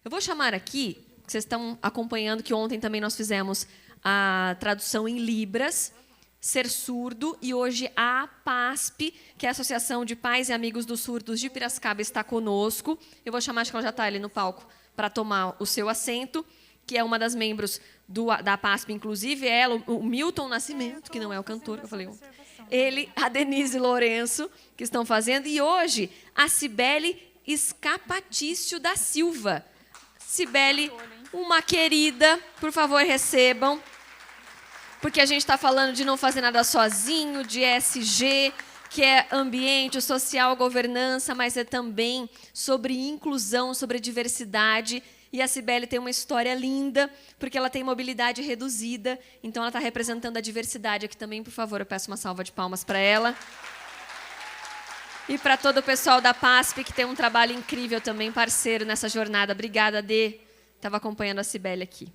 Eu vou chamar aqui, vocês estão acompanhando que ontem também nós fizemos a tradução em Libras, Ser Surdo, e hoje a APASP, que é a Associação de Pais e Amigos dos Surdos de Piracicaba, está conosco. Eu vou chamar, acho que ela já está ali no palco, para tomar o seu assento, que é uma das membros da APASP, inclusive, ela, o Milton Nascimento, que não é o cantor, eu falei, ele, a Denise Lourenço, que estão fazendo, e hoje a Cibele Escapatício da Silva. Cibele, uma querida, por favor, recebam, porque a gente está falando de não fazer nada sozinho, de ESG, que é ambiente, social, governança, mas é também sobre inclusão, sobre diversidade. E a Cibele tem uma história linda, porque ela tem mobilidade reduzida, então ela está representando a diversidade aqui também. Por favor, eu peço uma salva de palmas para ela. E para todo o pessoal da PASP, que tem um trabalho incrível também, parceiro nessa jornada. Obrigada, Dê. Estava acompanhando a Cibele aqui.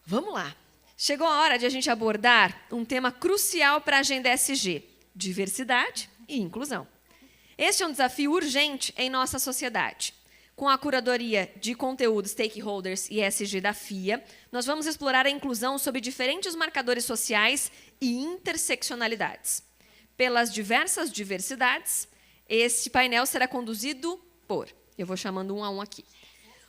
Vamos lá. Chegou a hora de a gente abordar um tema crucial para a agenda ESG, diversidade e inclusão. Este é um desafio urgente em nossa sociedade. Com a curadoria de conteúdo Stakeholders e ESG da FIA, nós vamos explorar a inclusão sob diferentes marcadores sociais e interseccionalidades. Pelas diversas diversidades, este painel será conduzido por, eu vou chamando um a um aqui,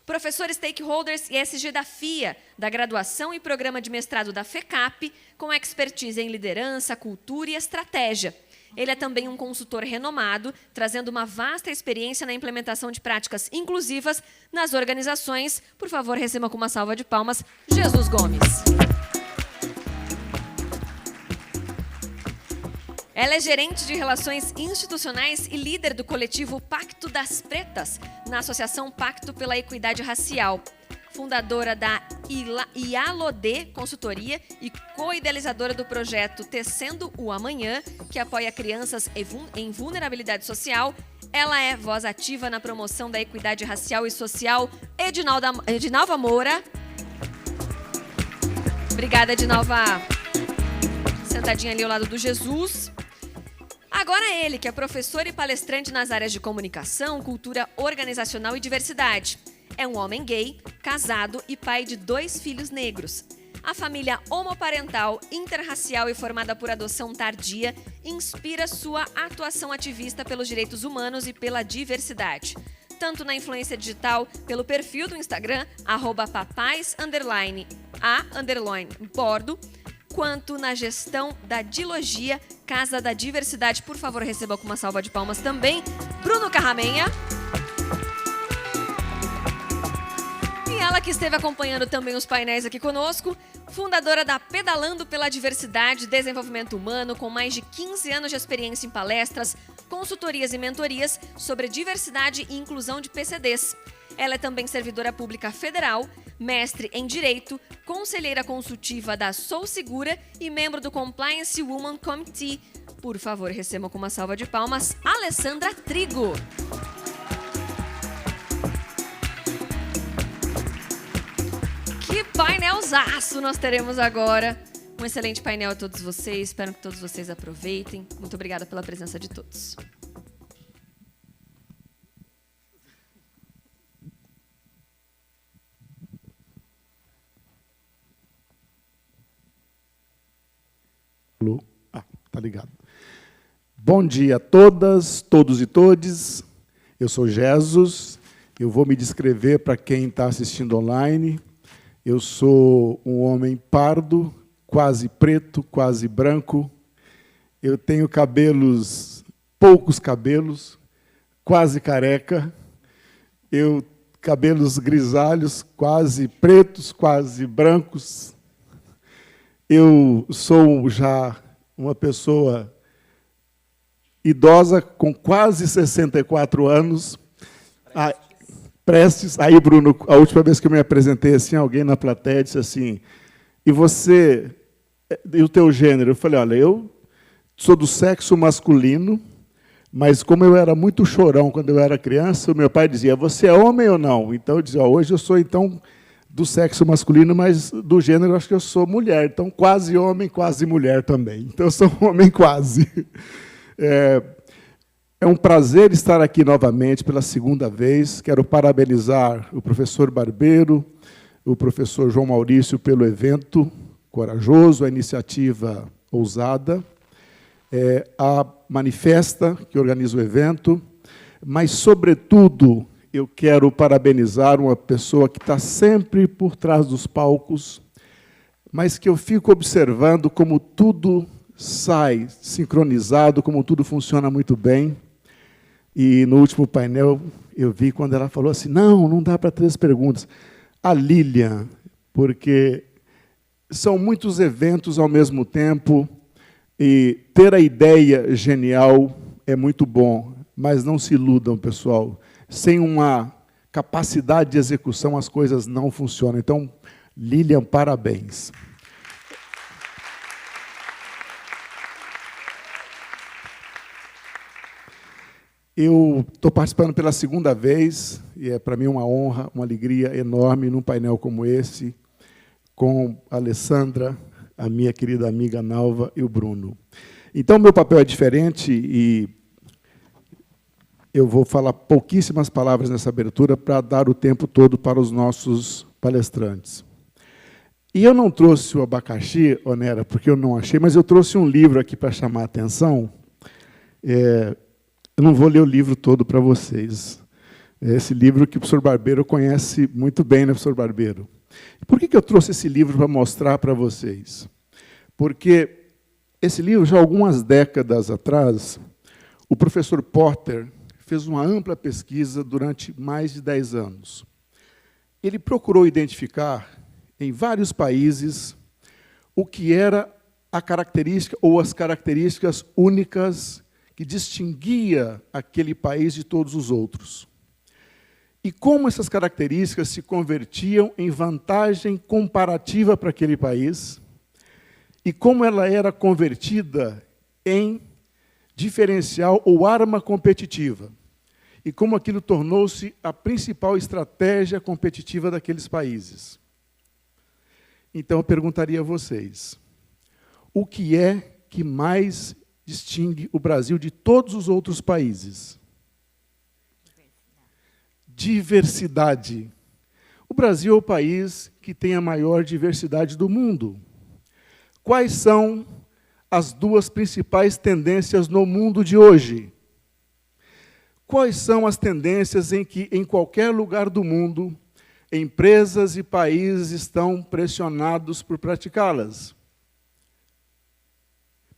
professor Stakeholders e ESG da FIA, da graduação e programa de mestrado da FECAP, com expertise em liderança, cultura e estratégia. Ele é também um consultor renomado, trazendo uma vasta experiência na implementação de práticas inclusivas nas organizações. Por favor, receba com uma salva de palmas, Jesus Gomes. Ela é gerente de relações institucionais e líder do coletivo Pacto das Pretas, na Associação Pacto pela Equidade Racial. Fundadora da IALOD Consultoria e co-idealizadora do projeto Tecendo o Amanhã, que apoia crianças em vulnerabilidade social. Ela é voz ativa na promoção da equidade racial e social. Edinalva Moura. Obrigada, Edinalva. Sentadinha ali ao lado do Jesus. Agora ele, que é professor e palestrante nas áreas de comunicação, cultura organizacional e diversidade. É um homem gay, casado e pai de 2 filhos negros. A família homoparental, interracial e formada por adoção tardia inspira sua atuação ativista pelos direitos humanos e pela diversidade. Tanto na influência digital, pelo perfil do Instagram, @papais_a_bordo, quanto na gestão da Dilogia, Casa da Diversidade. Por favor, receba com uma salva de palmas também, Bruno Carramenha. E ela que esteve acompanhando também os painéis aqui conosco, fundadora da Pedalando pela Diversidade e Desenvolvimento Humano, com mais de 15 anos de experiência em palestras, consultorias e mentorias sobre diversidade e inclusão de PCDs. Ela é também servidora pública federal, mestre em Direito, conselheira consultiva da Sou Segura e membro do Compliance Women Committee. Por favor, recebam com uma salva de palmas, Alessandra Trigo. Que painelzaço nós teremos agora. Um excelente painel a todos vocês. Espero que todos vocês aproveitem. Muito obrigada pela presença de todos. Tá ligado. Bom dia a todas, todos e todes. Eu sou Jesus. Eu vou me descrever para quem está assistindo online. Eu sou um homem pardo, quase preto, quase branco. Eu tenho poucos cabelos, quase careca. Cabelos grisalhos, quase pretos, quase brancos. Eu sou já uma pessoa idosa, com quase 64 anos. Prestes. Aí, Bruno, a última vez que eu me apresentei, assim, alguém na plateia disse assim, e você, e o teu gênero? Eu falei, olha, eu sou do sexo masculino, mas como eu era muito chorão quando eu era criança, o meu pai dizia, você é homem ou não? Então, eu dizia, hoje eu sou, então, do sexo masculino, mas do gênero, acho que eu sou mulher. Então, quase homem, quase mulher também. Então, eu sou um homem quase. É um prazer estar aqui novamente pela segunda vez. Quero parabenizar o professor Barbeiro, o professor João Maurício pelo evento corajoso, a iniciativa ousada, a Manifesta, que organiza o evento, mas, sobretudo, eu quero parabenizar uma pessoa que está sempre por trás dos palcos, mas que eu fico observando como tudo sai sincronizado, como tudo funciona muito bem. E, no último painel, eu vi quando ela falou assim, não dá para 3 perguntas. A Lilian, porque são muitos eventos ao mesmo tempo, e ter a ideia genial é muito bom, mas não se iludam, pessoal. Sem uma capacidade de execução, as coisas não funcionam. Então, Lilian, parabéns. Eu estou participando pela segunda vez, e é para mim uma honra, uma alegria enorme num painel como esse, com a Alessandra, a minha querida amiga Nalva e o Bruno. Então, meu papel é diferente e eu vou falar pouquíssimas palavras nessa abertura para dar o tempo todo para os nossos palestrantes. E eu não trouxe o abacaxi, Onera, porque eu não achei, mas eu trouxe um livro aqui para chamar a atenção. Eu não vou ler o livro todo para vocês. É esse livro que o professor Barbeiro conhece muito bem, né, professor Barbeiro? Por que eu trouxe esse livro para mostrar para vocês? Porque esse livro, já há algumas décadas atrás, o professor Porter fez uma ampla pesquisa durante mais de 10 anos. Ele procurou identificar, em vários países, o que era a característica ou as características únicas que distinguia aquele país de todos os outros. E como essas características se convertiam em vantagem comparativa para aquele país, e como ela era convertida em diferencial ou arma competitiva, e como aquilo tornou-se a principal estratégia competitiva daqueles países. Então, eu perguntaria a vocês, o que é que mais distingue o Brasil de todos os outros países? Diversidade. O Brasil é o país que tem a maior diversidade do mundo. Quais são as 2 principais tendências no mundo de hoje? Quais são as tendências em que, em qualquer lugar do mundo, empresas e países estão pressionados por praticá-las?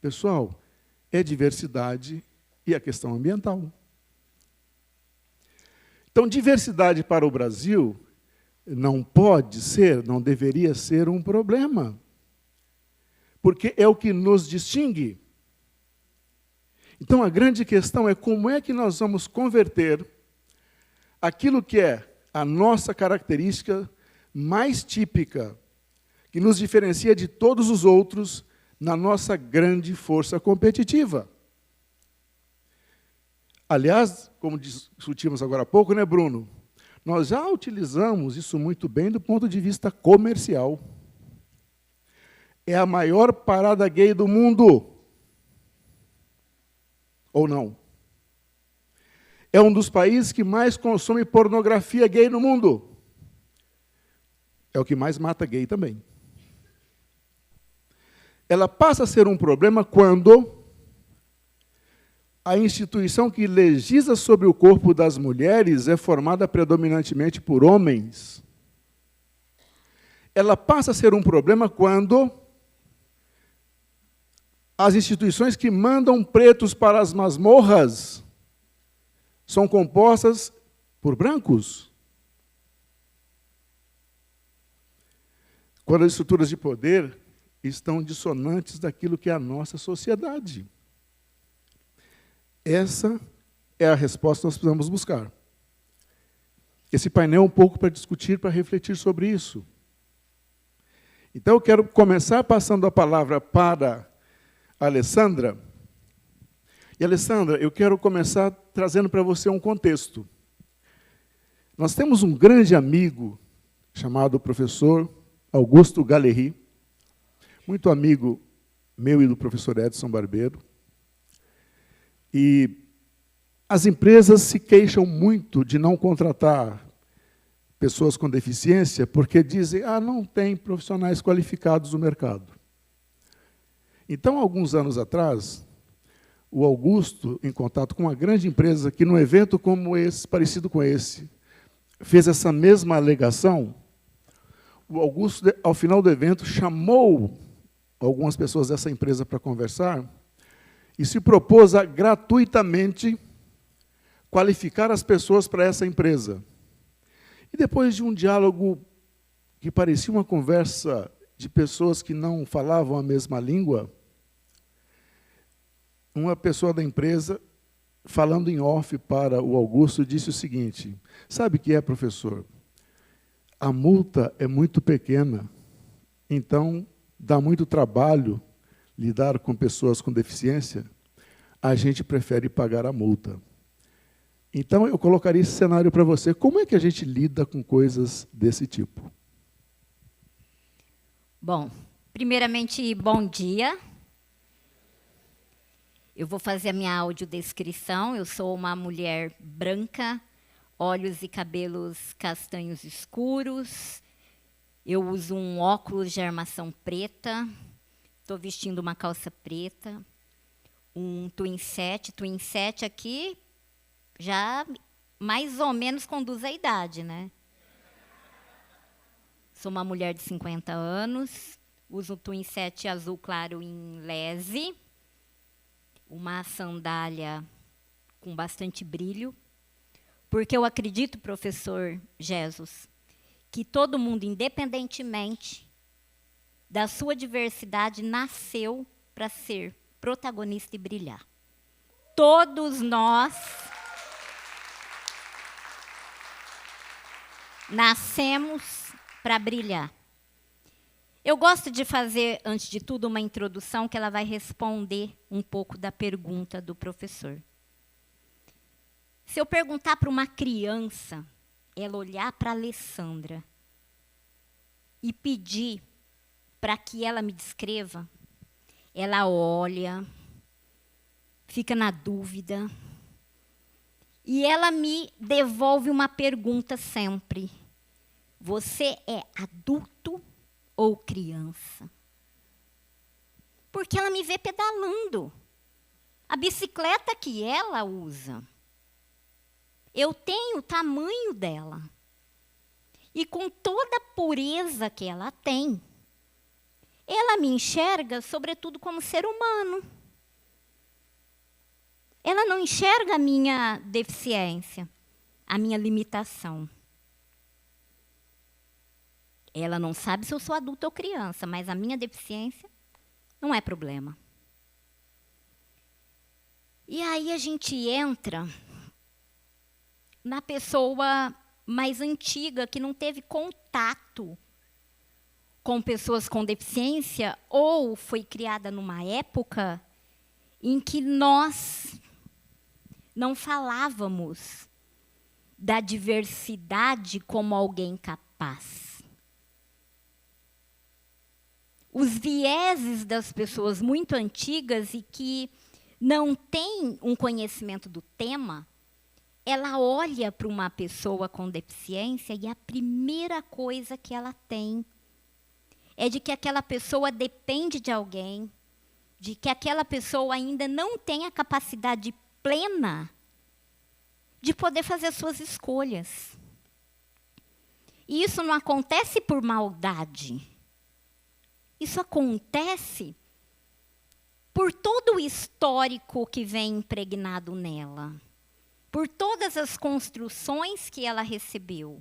Pessoal, é diversidade e a questão ambiental. Então, diversidade para o Brasil não pode ser, não deveria ser um problema, porque é o que nos distingue. Então, a grande questão é como é que nós vamos converter aquilo que é a nossa característica mais típica, que nos diferencia de todos os outros, na nossa grande força competitiva. Aliás, como discutimos agora há pouco, né, Bruno? Nós já utilizamos isso muito bem do ponto de vista comercial. É a maior parada gay do mundo. Ou não? É um dos países que mais consome pornografia gay no mundo. É o que mais mata gay também. Ela passa a ser um problema quando a instituição que legisla sobre o corpo das mulheres é formada predominantemente por homens. Ela passa a ser um problema quando as instituições que mandam pretos para as masmorras são compostas por brancos. Quando as estruturas de poder estão dissonantes daquilo que é a nossa sociedade. Essa é a resposta que nós precisamos buscar. Esse painel é um pouco para discutir, para refletir sobre isso. Então, eu quero começar passando a palavra para a Alessandra. E, Alessandra, eu quero começar trazendo para você um contexto. Nós temos um grande amigo chamado professor Augusto Galerri, muito amigo meu e do professor Edson Barbeiro. E As empresas se queixam muito de não contratar pessoas com deficiência porque dizem, não tem profissionais qualificados no mercado. Então, alguns anos atrás, o Augusto, em contato com uma grande empresa, que num evento como esse, parecido com esse, fez essa mesma alegação, o Augusto, ao final do evento, chamou algumas pessoas dessa empresa para conversar e se propôs a gratuitamente qualificar as pessoas para essa empresa. E depois de um diálogo que parecia uma conversa de pessoas que não falavam a mesma língua, uma pessoa da empresa, falando em off para o Augusto, disse o seguinte, sabe o que é, professor? A multa é muito pequena, então dá muito trabalho lidar com pessoas com deficiência, a gente prefere pagar a multa. Então, eu colocaria esse cenário para você. Como é que a gente lida com coisas desse tipo? Bom, primeiramente, bom dia. Eu vou fazer a minha audiodescrição. Eu sou uma mulher branca, olhos e cabelos castanhos escuros. Eu uso um óculos de armação preta. Estou vestindo uma calça preta. Um twin set. Twin set aqui já mais ou menos conduz à idade, né? Sou uma mulher de 50 anos. Uso um twin set azul claro em lese. Uma sandália com bastante brilho, porque eu acredito, professor Jesus, que todo mundo, independentemente da sua diversidade, nasceu para ser protagonista e brilhar. Todos nós nascemos para brilhar. Eu gosto de fazer, antes de tudo, uma introdução que ela vai responder um pouco da pergunta do professor. Se eu perguntar para uma criança, ela olhar para a Alessandra e pedir para que ela me descreva, ela olha, fica na dúvida, e ela me devolve uma pergunta sempre. Você é adulto ou criança? Porque ela me vê pedalando. A bicicleta que ela usa, eu tenho o tamanho dela. E com toda a pureza que ela tem, ela me enxerga, sobretudo, como ser humano. Ela não enxerga a minha deficiência, a minha limitação. Ela não sabe se eu sou adulta ou criança, mas a minha deficiência não é problema. E aí a gente entra na pessoa mais antiga, que não teve contato com pessoas com deficiência, ou foi criada numa época em que nós não falávamos da diversidade como alguém capaz. Os vieses das pessoas muito antigas e que não têm um conhecimento do tema, ela olha para uma pessoa com deficiência e a primeira coisa que ela tem é de que aquela pessoa depende de alguém, de que aquela pessoa ainda não tem a capacidade plena de poder fazer suas escolhas. E isso não acontece por maldade. Isso acontece por todo o histórico que vem impregnado nela, por todas as construções que ela recebeu.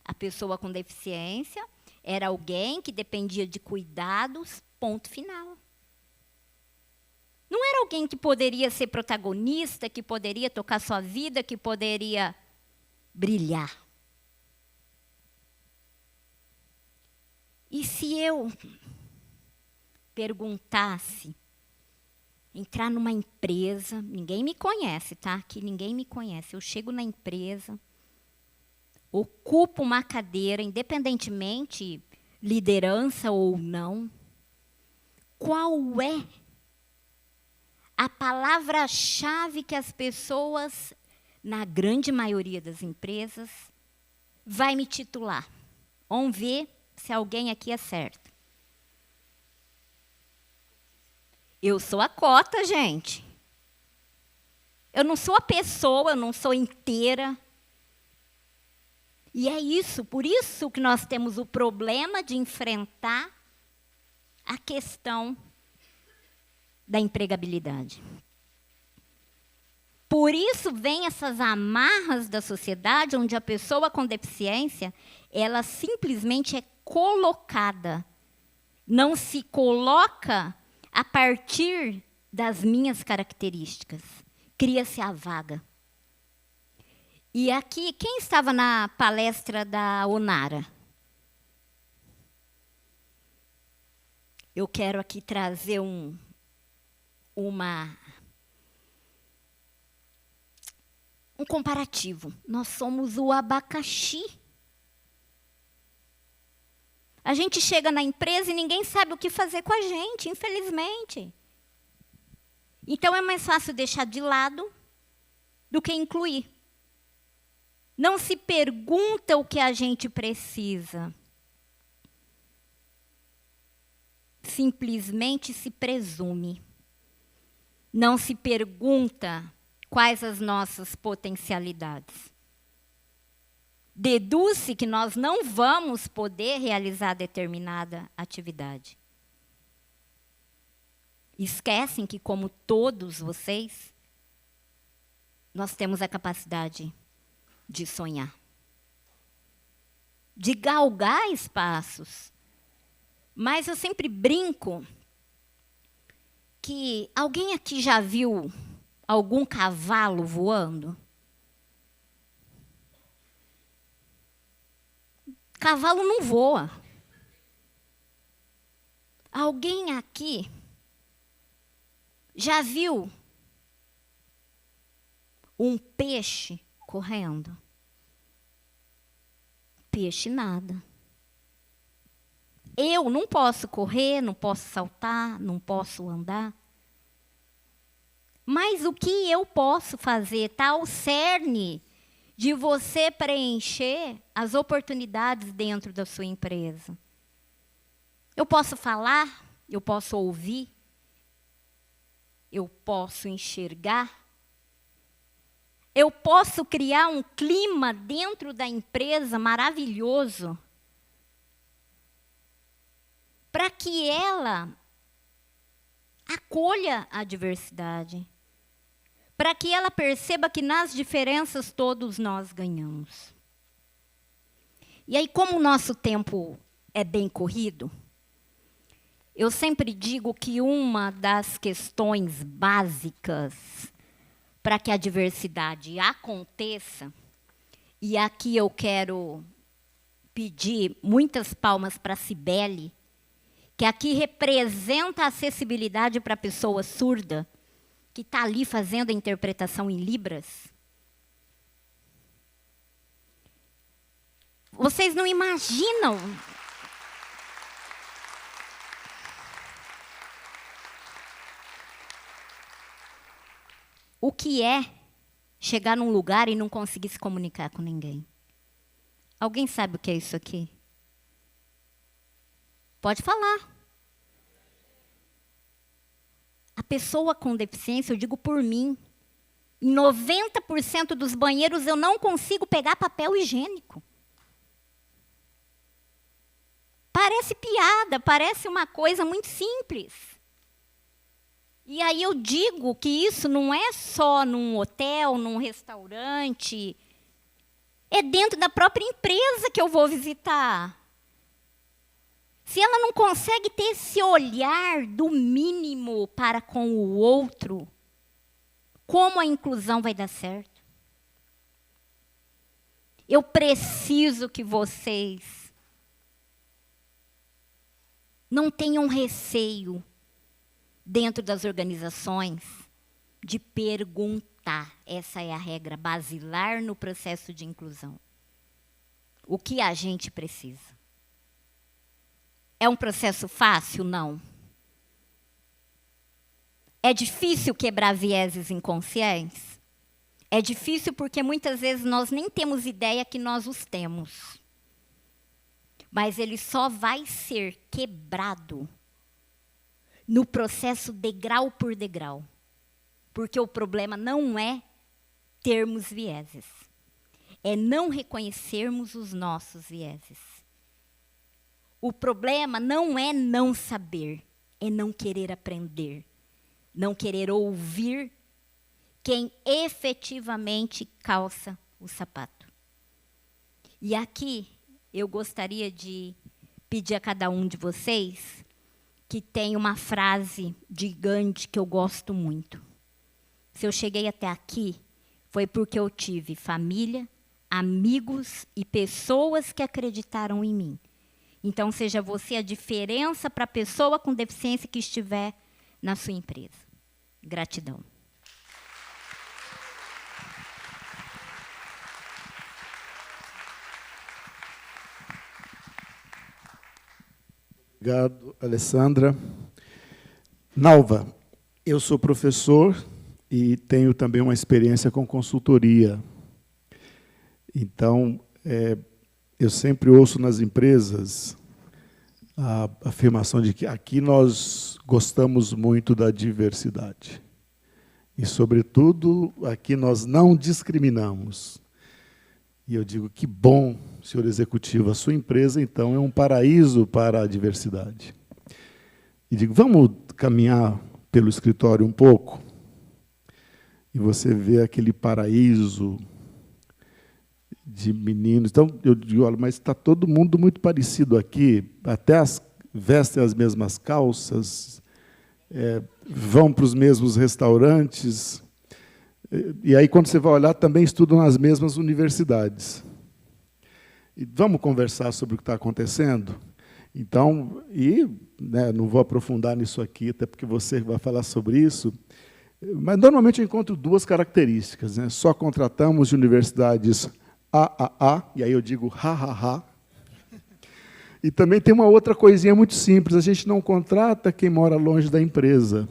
A pessoa com deficiência era alguém que dependia de cuidados, ponto final. Não era alguém que poderia ser protagonista, que poderia tocar sua vida, que poderia brilhar. E se eu perguntasse, entrar numa empresa, ninguém me conhece, tá? Aqui ninguém me conhece. Eu chego na empresa, ocupo uma cadeira, independentemente liderança ou não. Qual é a palavra-chave que as pessoas, na grande maioria das empresas, vai me titular. Vamos ver se alguém aqui acerta. Eu sou a cota, gente. Eu não sou a pessoa, eu não sou inteira. E é isso, por isso que nós temos o problema de enfrentar a questão da empregabilidade. Por isso vem essas amarras da sociedade, onde a pessoa com deficiência, ela simplesmente é colocada. Não se coloca a partir das minhas características. Cria-se a vaga. E aqui, quem estava na palestra da Onara? Eu quero aqui trazer um comparativo. Nós somos o abacaxi. A gente chega na empresa e ninguém sabe o que fazer com a gente, infelizmente. Então, é mais fácil deixar de lado do que incluir. Não se pergunta o que a gente precisa. Simplesmente se presume. Não se pergunta quais as nossas potencialidades. Deduz-se que nós não vamos poder realizar determinada atividade. Esquecem que, como todos vocês, nós temos a capacidade de sonhar, de galgar espaços. Mas eu sempre brinco que alguém aqui já viu algum cavalo voando? Cavalo não voa. Alguém aqui já viu um peixe correndo? Peixe nada. Eu não posso correr, não posso saltar, não posso andar. Mas o que eu posso fazer está ao cerne de você preencher as oportunidades dentro da sua empresa. Eu posso falar, eu posso ouvir, eu posso enxergar, eu posso criar um clima dentro da empresa maravilhoso para que ela acolha a diversidade, para que ela perceba que nas diferenças todos nós ganhamos. E aí, como o nosso tempo é bem corrido, eu sempre digo que uma das questões básicas para que a diversidade aconteça, e aqui eu quero pedir muitas palmas para a Cibele, que aqui representa a acessibilidade para a pessoa surda, que está ali fazendo a interpretação em Libras. Vocês não imaginam o que é chegar num lugar e não conseguir se comunicar com ninguém. Alguém sabe o que é isso aqui? Pode falar. A pessoa com deficiência, eu digo por mim, em 90% dos banheiros eu não consigo pegar papel higiênico. Parece piada, parece uma coisa muito simples. E aí eu digo que isso não é só num hotel, num restaurante, é dentro da própria empresa que eu vou visitar. Se ela não consegue ter esse olhar do mínimo para com o outro, como a inclusão vai dar certo? Eu preciso que vocês não tenham receio dentro das organizações de perguntar. Essa é a regra basilar no processo de inclusão. O que a gente precisa? É um processo fácil? Não. É difícil quebrar vieses inconscientes? É difícil porque muitas vezes nós nem temos ideia que nós os temos. Mas ele só vai ser quebrado no processo degrau por degrau. Porque o problema não é termos vieses. É não reconhecermos os nossos vieses. O problema não é não saber, é não querer aprender. Não querer ouvir quem efetivamente calça o sapato. E aqui eu gostaria de pedir a cada um de vocês que tem uma frase de Gandhi que eu gosto muito. Se eu cheguei até aqui, foi porque eu tive família, amigos e pessoas que acreditaram em mim. Então, seja você a diferença para a pessoa com deficiência que estiver na sua empresa. Gratidão. Obrigado, Alessandra. Nalva, eu sou professor e tenho também uma experiência com consultoria. Então, eu sempre ouço nas empresas a afirmação de que aqui nós gostamos muito da diversidade. E, sobretudo, aqui nós não discriminamos. E eu digo, que bom, senhor executivo, a sua empresa, então, é um paraíso para a diversidade. E digo, vamos caminhar pelo escritório um pouco? E você vê aquele paraíso de meninos. Então, eu digo, olha, mas está todo mundo muito parecido aqui, até vestem as mesmas calças, vão para os mesmos restaurantes. E aí, quando você vai olhar, também estudam nas mesmas universidades. E vamos conversar sobre o que está acontecendo? Então, não vou aprofundar nisso aqui, até porque você vai falar sobre isso, mas normalmente eu encontro duas características. Né? Só contratamos de universidades AAA, e aí eu digo ha. E também tem uma outra coisinha muito simples, a gente não contrata quem mora longe da empresa.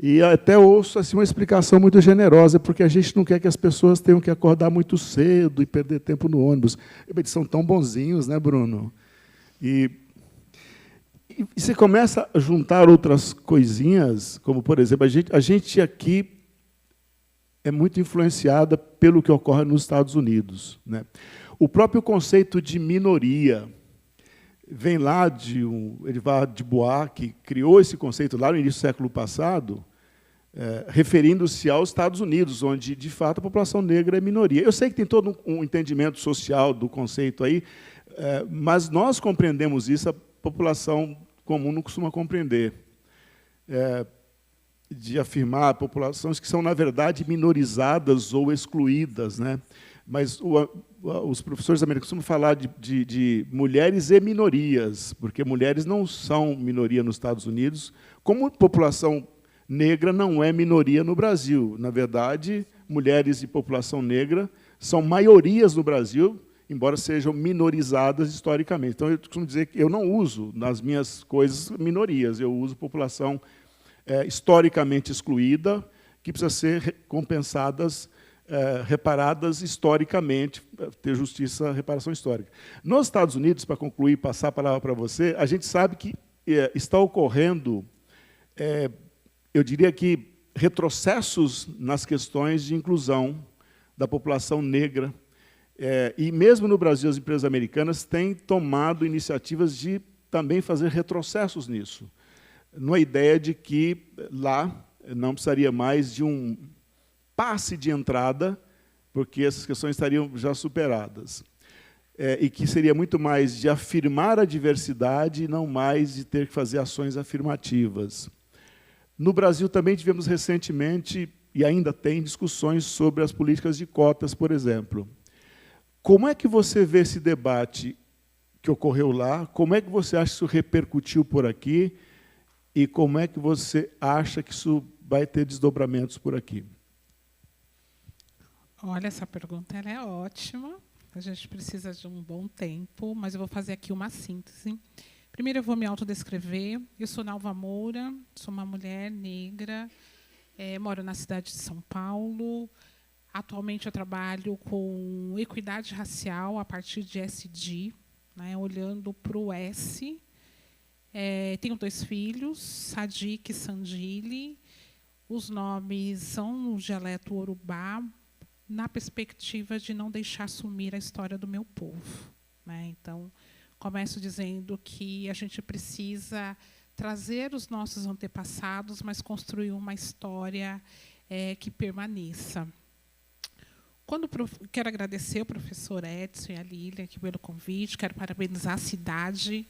E até ouço assim, uma explicação muito generosa, porque a gente não quer que as pessoas tenham que acordar muito cedo e perder tempo no ônibus. Eles são tão bonzinhos, né, Bruno? E você começa a juntar outras coisinhas, como, por exemplo, a gente aqui é muito influenciada pelo que ocorre nos Estados Unidos. Né? O próprio conceito de minoria vem lá de Edvard de Bois, que criou esse conceito lá no início do século passado, referindo-se aos Estados Unidos, onde, de fato, a população negra é minoria. Eu sei que tem todo um entendimento social do conceito aí, mas nós compreendemos isso, a população comum não costuma compreender. De afirmar populações que são, na verdade, minorizadas ou excluídas. Né? Mas os professores americanos costumam falar de mulheres e minorias, porque mulheres não são minoria nos Estados Unidos, como população negra não é minoria no Brasil. Na verdade, mulheres e população negra são maiorias no Brasil, embora sejam minorizadas historicamente. Então, eu costumo dizer que eu não uso, nas minhas coisas, minorias, eu uso população historicamente excluída, que precisa ser compensadas, reparadas historicamente, ter justiça, reparação histórica. Nos Estados Unidos, para concluir, passar a palavra para você, a gente sabe que está ocorrendo, eu diria que, retrocessos nas questões de inclusão da população negra. E, mesmo no Brasil, as empresas americanas têm tomado iniciativas de também fazer retrocessos nisso, numa ideia de que lá não precisaria mais de um passe de entrada, porque essas questões estariam já superadas. E que seria muito mais de afirmar a diversidade e não mais de ter que fazer ações afirmativas. No Brasil também tivemos recentemente, e ainda tem, discussões sobre as políticas de cotas, por exemplo. Como é que você vê esse debate que ocorreu lá? Como é que você acha que isso repercutiu por aqui? E como é que você acha que isso vai ter desdobramentos por aqui? Olha, essa pergunta ela é ótima. A gente precisa de um bom tempo, mas eu vou fazer aqui uma síntese. Primeiro, eu vou me autodescrever. Eu sou Nalva Moura, sou uma mulher negra, moro na cidade de São Paulo. Atualmente, eu trabalho com equidade racial a partir de SD, né, olhando para o S. Tenho 2 filhos, Sadiq e Sandile. Os nomes são no dialeto Urubá, na perspectiva de não deixar sumir a história do meu povo, né? Então, começo dizendo que a gente precisa trazer os nossos antepassados, mas construir uma história que permaneça. Quero agradecer ao professor Edson e a Lília aqui pelo convite, quero parabenizar a cidade,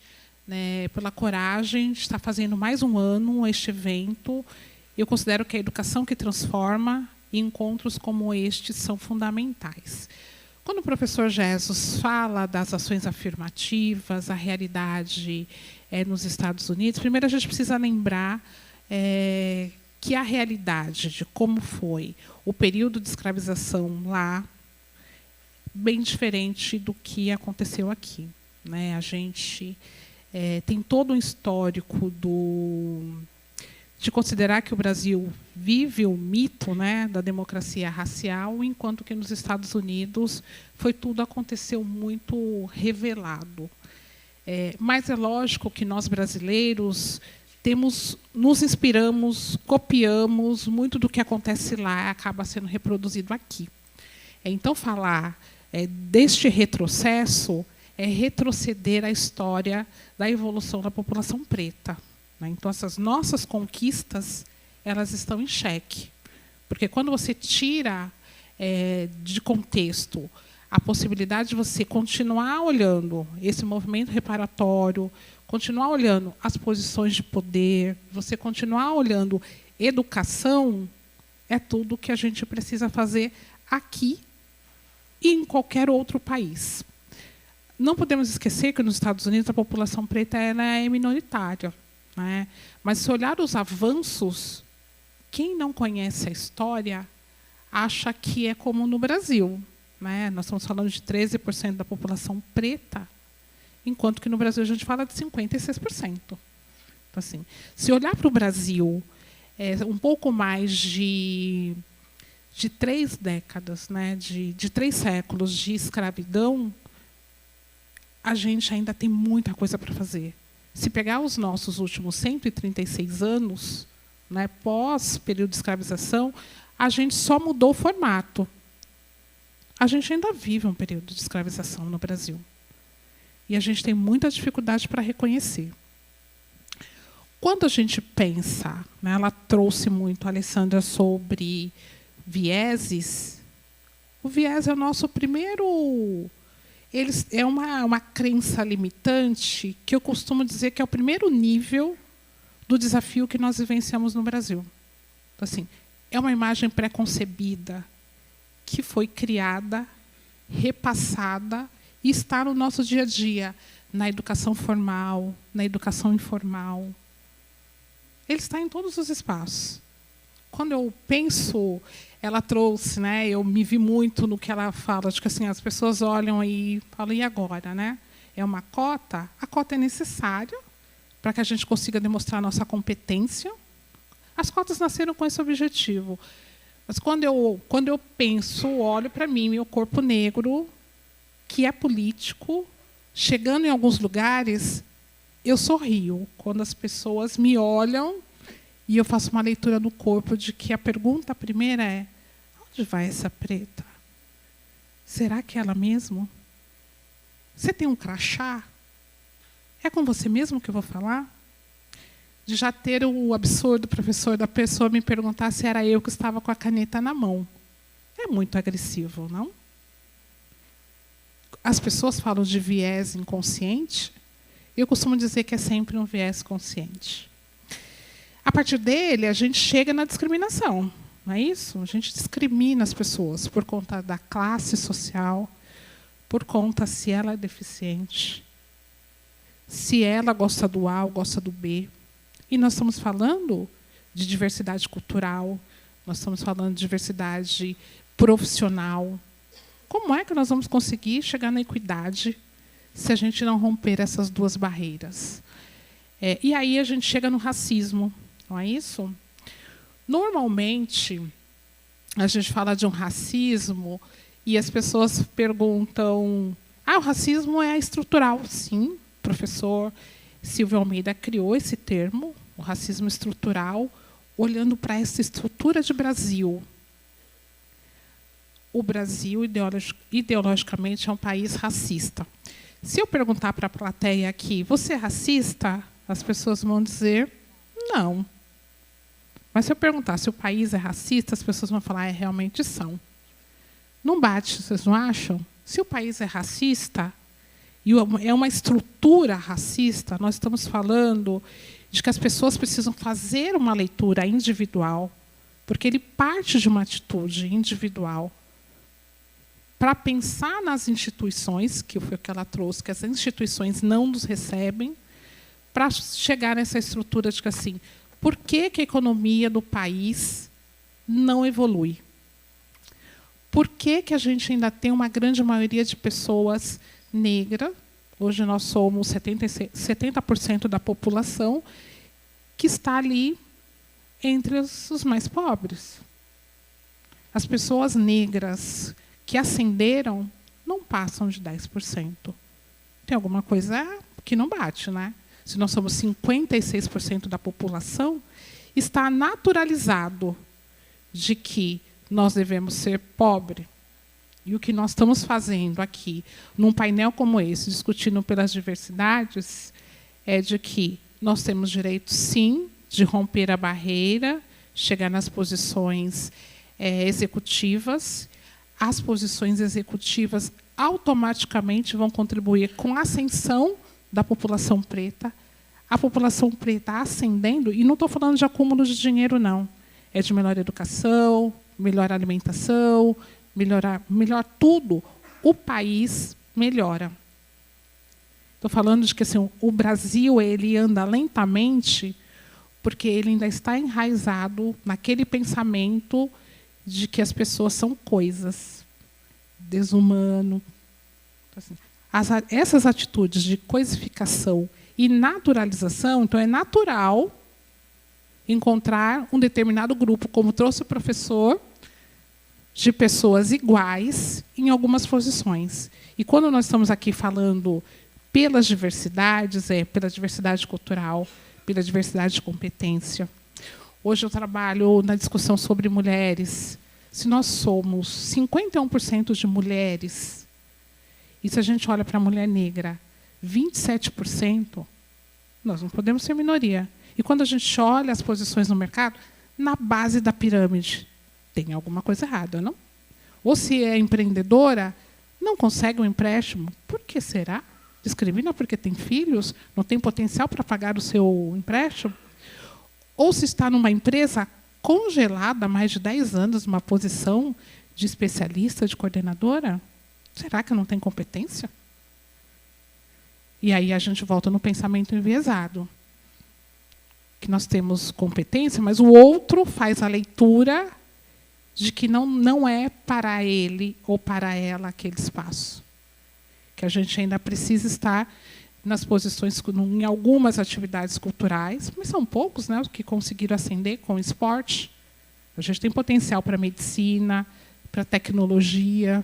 né, pela coragem de estar fazendo mais um ano este evento. Eu considero que a educação que transforma e encontros como este são fundamentais. Quando o professor Jesus fala das ações afirmativas, a realidade nos Estados Unidos, primeiro a gente precisa lembrar que a realidade de como foi o período de escravização lá, bem diferente do que aconteceu aqui, né? A gente tem todo um histórico de considerar que o Brasil vive o mito, né, da democracia racial, enquanto que nos Estados Unidos tudo aconteceu muito revelado. Mas é lógico que nós brasileiros nos inspiramos, copiamos, muito do que acontece lá acaba sendo reproduzido aqui. Então, falar deste retrocesso é retroceder a história da evolução da população preta. Então, essas nossas conquistas, elas estão em xeque. Porque quando você tira de contexto a possibilidade de você continuar olhando esse movimento reparatório, continuar olhando as posições de poder, você continuar olhando educação, é tudo que a gente precisa fazer aqui e em qualquer outro país. Não podemos esquecer que nos Estados Unidos a população preta é minoritária, né? Mas se olhar os avanços, quem não conhece a história acha que é como no Brasil, né? Nós estamos falando de 13% da população preta, enquanto que no Brasil a gente fala de 56%. Então, assim, se olhar para o Brasil um pouco mais de 3 décadas, né? de 3 séculos de escravidão, a gente ainda tem muita coisa para fazer. Se pegar os nossos últimos 136 anos, né, pós período de escravização, a gente só mudou o formato. A gente ainda vive um período de escravização no Brasil. E a gente tem muita dificuldade para reconhecer. Quando a gente pensa, né, ela trouxe muito, a Alessandra, sobre vieses. O viés é o nosso primeiro... É uma crença limitante que eu costumo dizer que é o primeiro nível do desafio que nós vivenciamos no Brasil. Então, assim, é uma imagem pré-concebida que foi criada, repassada e está no nosso dia a dia, na educação formal, na educação informal. Ele está em todos os espaços. Quando eu penso, ela trouxe, né, eu me vi muito no que ela fala, de que assim, as pessoas olham e falam, e agora? Né? É uma cota? A cota é necessária para que a gente consiga demonstrar a nossa competência. As cotas nasceram com esse objetivo. Mas quando eu penso, olho para mim, meu corpo negro, que é político, chegando em alguns lugares, eu sorrio quando as pessoas me olham e eu faço uma leitura do corpo de que a pergunta primeira é: onde vai essa preta? Será que é ela mesmo? Você tem um crachá? É com você mesmo que eu vou falar? De já ter o absurdo, professor, da pessoa me perguntar se era eu que estava com a caneta na mão. É muito agressivo, não? As pessoas falam de viés inconsciente. Eu costumo dizer que é sempre um viés consciente. A partir dele, a gente chega na discriminação. Não é isso? A gente discrimina as pessoas por conta da classe social, por conta se ela é deficiente, se ela gosta do A ou gosta do B. E nós estamos falando de diversidade cultural, nós estamos falando de diversidade profissional. Como é que nós vamos conseguir chegar na equidade se a gente não romper essas duas barreiras. E aí a gente chega no racismo, não é isso? Normalmente, a gente fala de um racismo e as pessoas perguntam: o racismo é estrutural. Sim, o professor Silvio Almeida criou esse termo, o racismo estrutural, olhando para essa estrutura de Brasil. O Brasil, ideologicamente, é um país racista. Se eu perguntar para a plateia aqui, você é racista? As pessoas vão dizer não. Mas se eu perguntar se o país é racista, as pessoas vão falar, realmente são. Não bate, vocês não acham? Se o país é racista, e é uma estrutura racista, nós estamos falando de que as pessoas precisam fazer uma leitura individual, porque ele parte de uma atitude individual para pensar nas instituições, que foi o que ela trouxe, que as instituições não nos recebem, para chegar nessa estrutura de que, assim, por que a economia do país não evolui? Por que a gente ainda tem uma grande maioria de pessoas negras? Hoje nós somos 70% da população que está ali entre os mais pobres. As pessoas negras que ascenderam não passam de 10%. Tem alguma coisa que não bate, né? Se nós somos 56% da população, está naturalizado de que nós devemos ser pobres. E o que nós estamos fazendo aqui, num painel como esse, discutindo pelas diversidades, é de que nós temos direito, sim, de romper a barreira, chegar nas posições executivas. As posições executivas automaticamente vão contribuir com a ascensão da população preta. A população preta ascendendo, e não estou falando de acúmulo de dinheiro, não. É de melhor educação, melhor alimentação, melhor tudo. O país melhora. Estou falando de que assim, o Brasil ele anda lentamente porque ele ainda está enraizado naquele pensamento de que as pessoas são coisas, desumano. Assim, essas atitudes de coisificação e naturalização, então é natural encontrar um determinado grupo, como trouxe o professor, de pessoas iguais em algumas posições. E quando nós estamos aqui falando pelas diversidades, pela diversidade cultural, pela diversidade de competência. Hoje eu trabalho na discussão sobre mulheres. Se nós somos 51% de mulheres, e se a gente olha para a mulher negra, 27%, nós não podemos ser minoria. E quando a gente olha as posições no mercado, na base da pirâmide, tem alguma coisa errada, não? Ou se é empreendedora, não consegue um empréstimo. Por que será? Discrimina porque tem filhos, não tem potencial para pagar o seu empréstimo? Ou se está numa empresa congelada há mais de 10 anos, numa posição de especialista, de coordenadora, será que não tem competência? E aí a gente volta no pensamento enviesado. Que nós temos competência, mas o outro faz a leitura de que não é para ele ou para ela aquele espaço. Que a gente ainda precisa estar nas posições, em algumas atividades culturais, mas são poucos, né, os que conseguiram ascender com o esporte. A gente tem potencial para a medicina, para a tecnologia.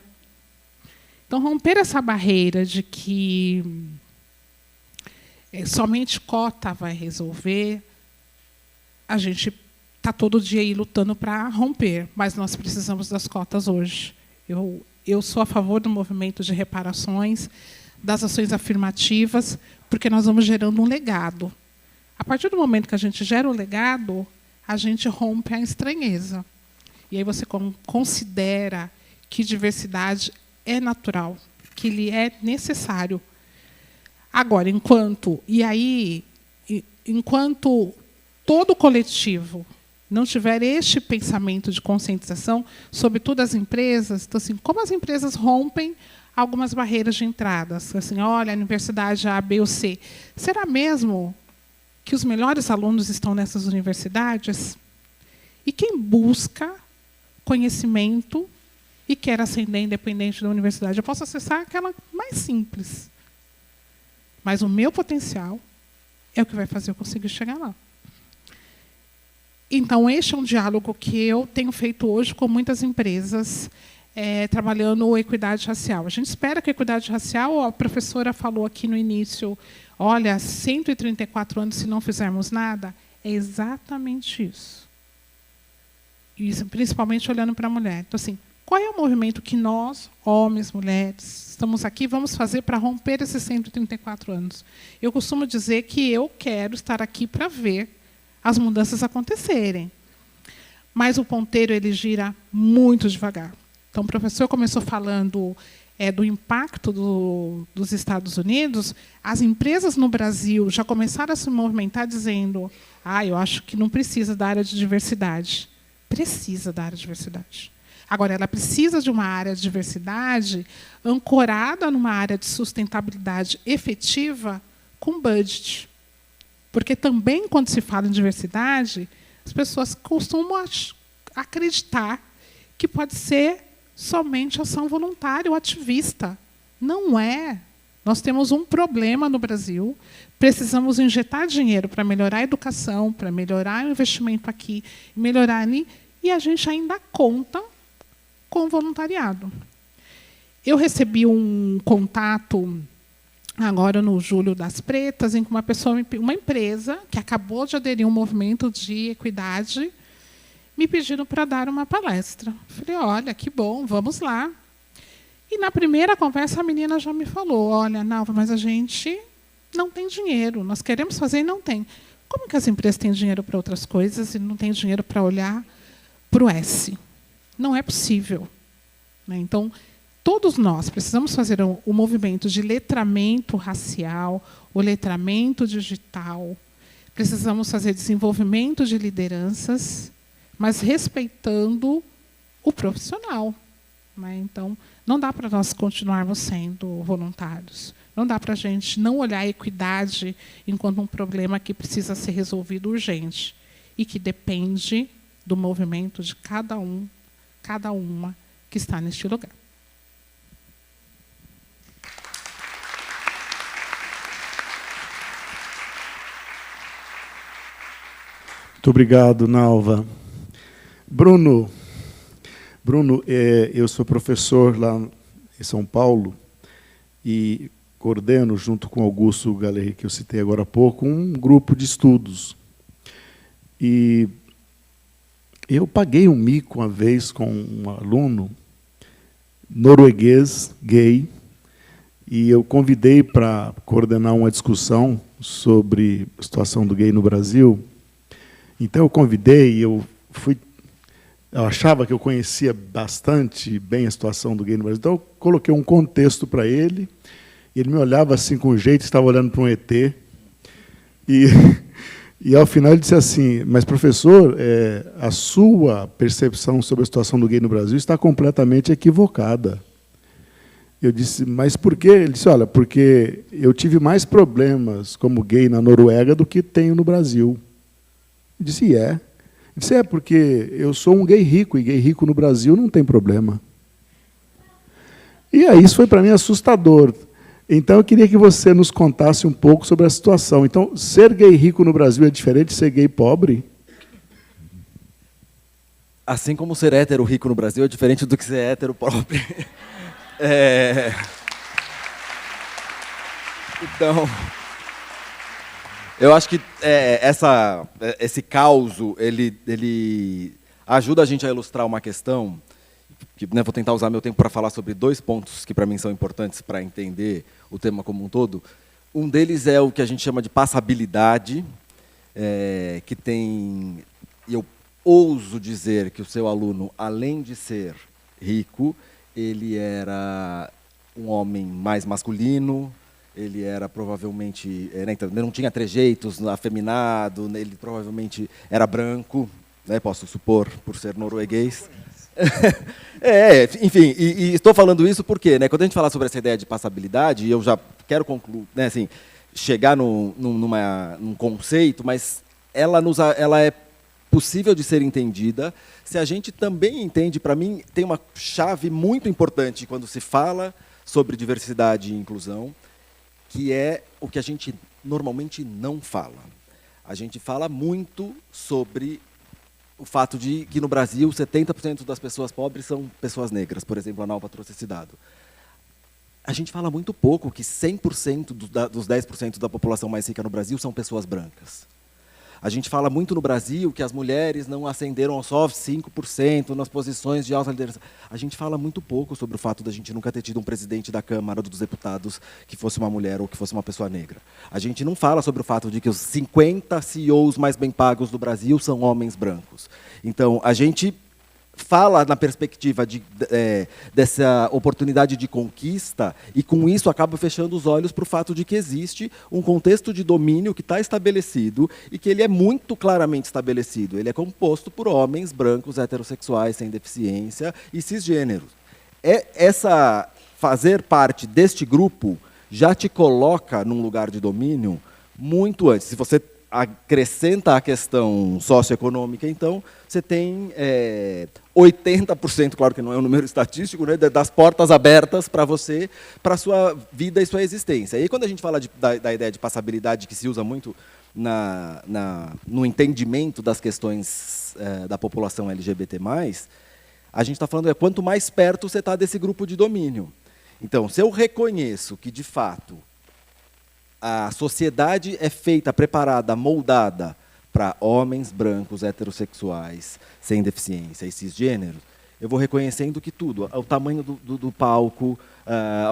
Então, romper essa barreira de que somente cota vai resolver, a gente está todo dia aí lutando para romper, mas nós precisamos das cotas hoje. Eu sou a favor do movimento de reparações, das ações afirmativas, porque nós vamos gerando um legado. A partir do momento que a gente gera o legado, a gente rompe a estranheza. E aí você considera que diversidade é natural, que ele é necessário. Agora, enquanto todo coletivo não tiver este pensamento de conscientização, sobretudo as empresas, então, assim, como as empresas rompem algumas barreiras de entrada, assim, olha, a universidade A, B ou C, será mesmo que os melhores alunos estão nessas universidades? E quem busca conhecimento e quer ascender independente da universidade, eu posso acessar aquela mais simples. mas o meu potencial é o que vai fazer eu conseguir chegar lá. Então, este é um diálogo que eu tenho feito hoje com muitas empresas, trabalhando equidade racial. A gente espera que a equidade racial, a professora falou aqui no início, olha, 134 anos se não fizermos nada, é exatamente isso. Isso, principalmente olhando para a mulher. Então, assim, qual é o movimento que nós, homens, mulheres, estamos aqui, vamos fazer para romper esses 134 anos? Eu costumo dizer que eu quero estar aqui para ver as mudanças acontecerem. Mas o ponteiro ele gira muito devagar. Então, o professor começou falando do impacto dos Estados Unidos. As empresas no Brasil já começaram a se movimentar dizendo: eu acho que não precisa da área de diversidade. Precisa da área de diversidade. Agora, ela precisa de uma área de diversidade ancorada numa área de sustentabilidade efetiva com budget. Porque também, quando se fala em diversidade, as pessoas costumam acreditar que pode ser somente ação voluntária ou ativista. Não é. Nós temos um problema no Brasil, precisamos injetar dinheiro para melhorar a educação, para melhorar o investimento aqui, melhorar ali, e a gente ainda conta com voluntariado. Eu recebi um contato agora no Julho das Pretas, em que uma empresa que acabou de aderir a um movimento de equidade, me pediram para dar uma palestra. Falei, olha, que bom, vamos lá. E na primeira conversa a menina já me falou, olha, Nalva, mas a gente não tem dinheiro, nós queremos fazer e não tem. Como que as empresas têm dinheiro para outras coisas e não têm dinheiro para olhar para o S? Não é possível. Então, todos nós precisamos fazer o movimento de letramento racial, o letramento digital, precisamos fazer desenvolvimento de lideranças, mas respeitando o profissional. Então, não dá para nós continuarmos sendo voluntários. Não dá para a gente não olhar a equidade enquanto um problema que precisa ser resolvido urgente e que depende do movimento de cada um, cada uma que está neste lugar. Muito obrigado, Nalva. Bruno, eu sou professor lá em São Paulo e coordeno, junto com Augusto Galeri, que eu citei agora há pouco, um grupo de estudos. E eu paguei um mico uma vez com um aluno norueguês, gay, e eu convidei para coordenar uma discussão sobre a situação do gay no Brasil. Então, eu convidei, eu achava que eu conhecia bastante bem a situação do gay no Brasil, então eu coloquei um contexto para ele, e ele me olhava assim com um jeito, estava olhando para um ET, e ao final ele disse assim, mas professor, a sua percepção sobre a situação do gay no Brasil está completamente equivocada. Eu disse, mas por quê? Ele disse, olha, porque eu tive mais problemas como gay na Noruega do que tenho no Brasil. Eu disse, Ele disse, porque eu sou um gay rico, e gay rico no Brasil não tem problema. E aí isso foi para mim assustador. Então eu queria que você nos contasse um pouco sobre a situação. Então, ser gay rico no Brasil é diferente de ser gay pobre? Assim como ser hétero rico no Brasil é diferente do que ser hétero pobre. Então, eu acho que esse caos, ele ajuda a gente a ilustrar uma questão, que vou tentar usar meu tempo para falar sobre 2 pontos que, para mim, são importantes para entender o tema como um todo. Um deles é o que a gente chama de passabilidade, que tem... Eu ouso dizer que o seu aluno, além de ser rico, ele era um homem mais masculino, ele era provavelmente... Então, não tinha trejeitos, afeminado, ele provavelmente era branco, posso supor, por ser norueguês. Enfim, e estou falando isso porque, quando a gente fala sobre essa ideia de passabilidade, eu já quero concluir, chegar num conceito, mas ela é possível de ser entendida se a gente também entende, para mim, tem uma chave muito importante quando se fala sobre diversidade e inclusão, que é o que a gente normalmente não fala. A gente fala muito sobre o fato de que no Brasil 70% das pessoas pobres são pessoas negras, por exemplo, a Nalva trouxe esse dado. A gente fala muito pouco que 100% dos 10% da população mais rica no Brasil são pessoas brancas. A gente fala muito no Brasil que as mulheres não ascenderam só 5% nas posições de alta liderança. A gente fala muito pouco sobre o fato da gente nunca ter tido um presidente da Câmara dos Deputados que fosse uma mulher ou que fosse uma pessoa negra. A gente não fala sobre o fato de que os 50 CEOs mais bem pagos do Brasil são homens brancos. Então, a gente fala na perspectiva dessa oportunidade de conquista e, com isso, acaba fechando os olhos para o fato de que existe um contexto de domínio que está estabelecido e que ele é muito claramente estabelecido. Ele é composto por homens brancos, heterossexuais, sem deficiência e cisgêneros. Fazer parte deste grupo já te coloca num lugar de domínio muito antes. Se você acrescenta a questão socioeconômica, então, você tem 80%, claro que não é um número estatístico, né, das portas abertas para você, para a sua vida e sua existência. E aí, quando a gente fala da ideia de passabilidade, que se usa muito no entendimento das questões da população LGBT+, a gente está falando quanto mais perto você está desse grupo de domínio. Então, se eu reconheço que, de fato, a sociedade é feita, preparada, moldada para homens brancos, heterossexuais, sem deficiência e cisgêneros, eu vou reconhecendo que tudo, o tamanho do palco,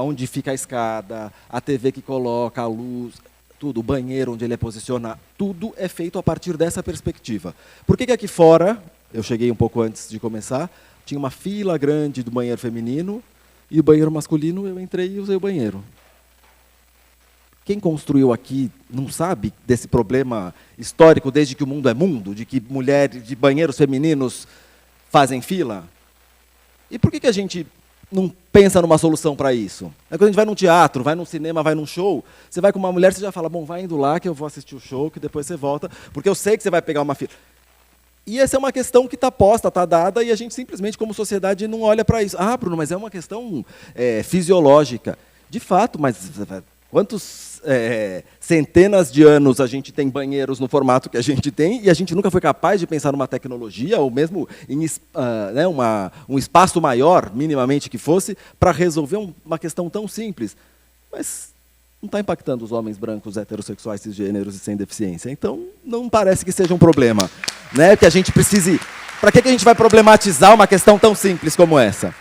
onde fica a escada, a TV que coloca, a luz, tudo, o banheiro onde ele é posicionado, tudo é feito a partir dessa perspectiva. Por que aqui fora, eu cheguei um pouco antes de começar, tinha uma fila grande do banheiro feminino e o banheiro masculino, eu entrei e usei o banheiro. Quem construiu aqui não sabe desse problema histórico desde que o mundo é mundo, de que mulheres de banheiros femininos fazem fila? E por que a gente não pensa numa solução para isso? Quando a gente vai num teatro, vai num cinema, vai num show, você vai com uma mulher, você já fala, bom, vai indo lá que eu vou assistir o show, que depois você volta, porque eu sei que você vai pegar uma fila. E essa é uma questão que está posta, está dada, e a gente simplesmente, como sociedade, não olha para isso. Ah, Bruno, mas é uma questão fisiológica. De fato, mas quantos centenas de anos a gente tem banheiros no formato que a gente tem e a gente nunca foi capaz de pensar numa tecnologia ou mesmo em um espaço maior, minimamente que fosse, para resolver uma questão tão simples. Mas não está impactando os homens brancos, heterossexuais, cisgêneros e sem deficiência. Então, não parece que seja um problema, né? Que a gente precise... Para que a gente vai problematizar uma questão tão simples como essa?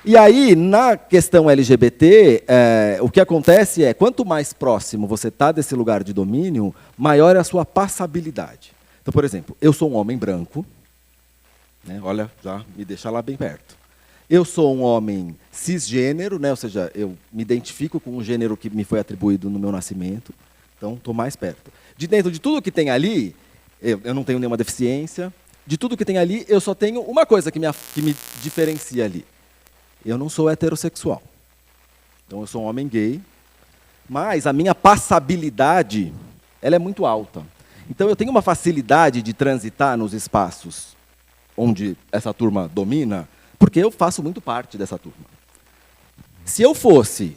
E aí, na questão LGBT, o que acontece é, quanto mais próximo você está desse lugar de domínio, maior é a sua passabilidade. Então, por exemplo, eu sou um homem branco, né, olha, já me deixa lá bem perto. Eu sou um homem cisgênero, né, ou seja, eu me identifico com o gênero que me foi atribuído no meu nascimento, então estou mais perto. De dentro de tudo que tem ali, eu não tenho nenhuma deficiência, de tudo que tem ali, eu só tenho uma coisa que me diferencia ali. Eu não sou heterossexual. Então, eu sou um homem gay, mas a minha passabilidade ela é muito alta. Então, eu tenho uma facilidade de transitar nos espaços onde essa turma domina, porque eu faço muito parte dessa turma. Se eu fosse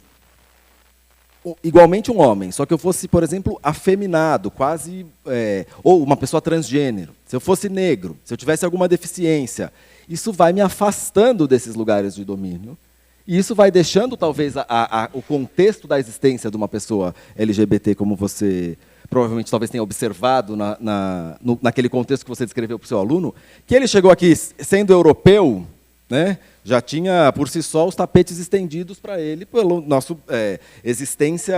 igualmente um homem, só que eu fosse, por exemplo, afeminado, quase, ou uma pessoa transgênero, se eu fosse negro, se eu tivesse alguma deficiência, isso vai me afastando desses lugares de domínio, e isso vai deixando, talvez, o contexto da existência de uma pessoa LGBT, como você provavelmente talvez tenha observado naquele contexto que você descreveu para o seu aluno, que ele chegou aqui sendo europeu, né, já tinha, por si só, os tapetes estendidos para ele pela nossa existência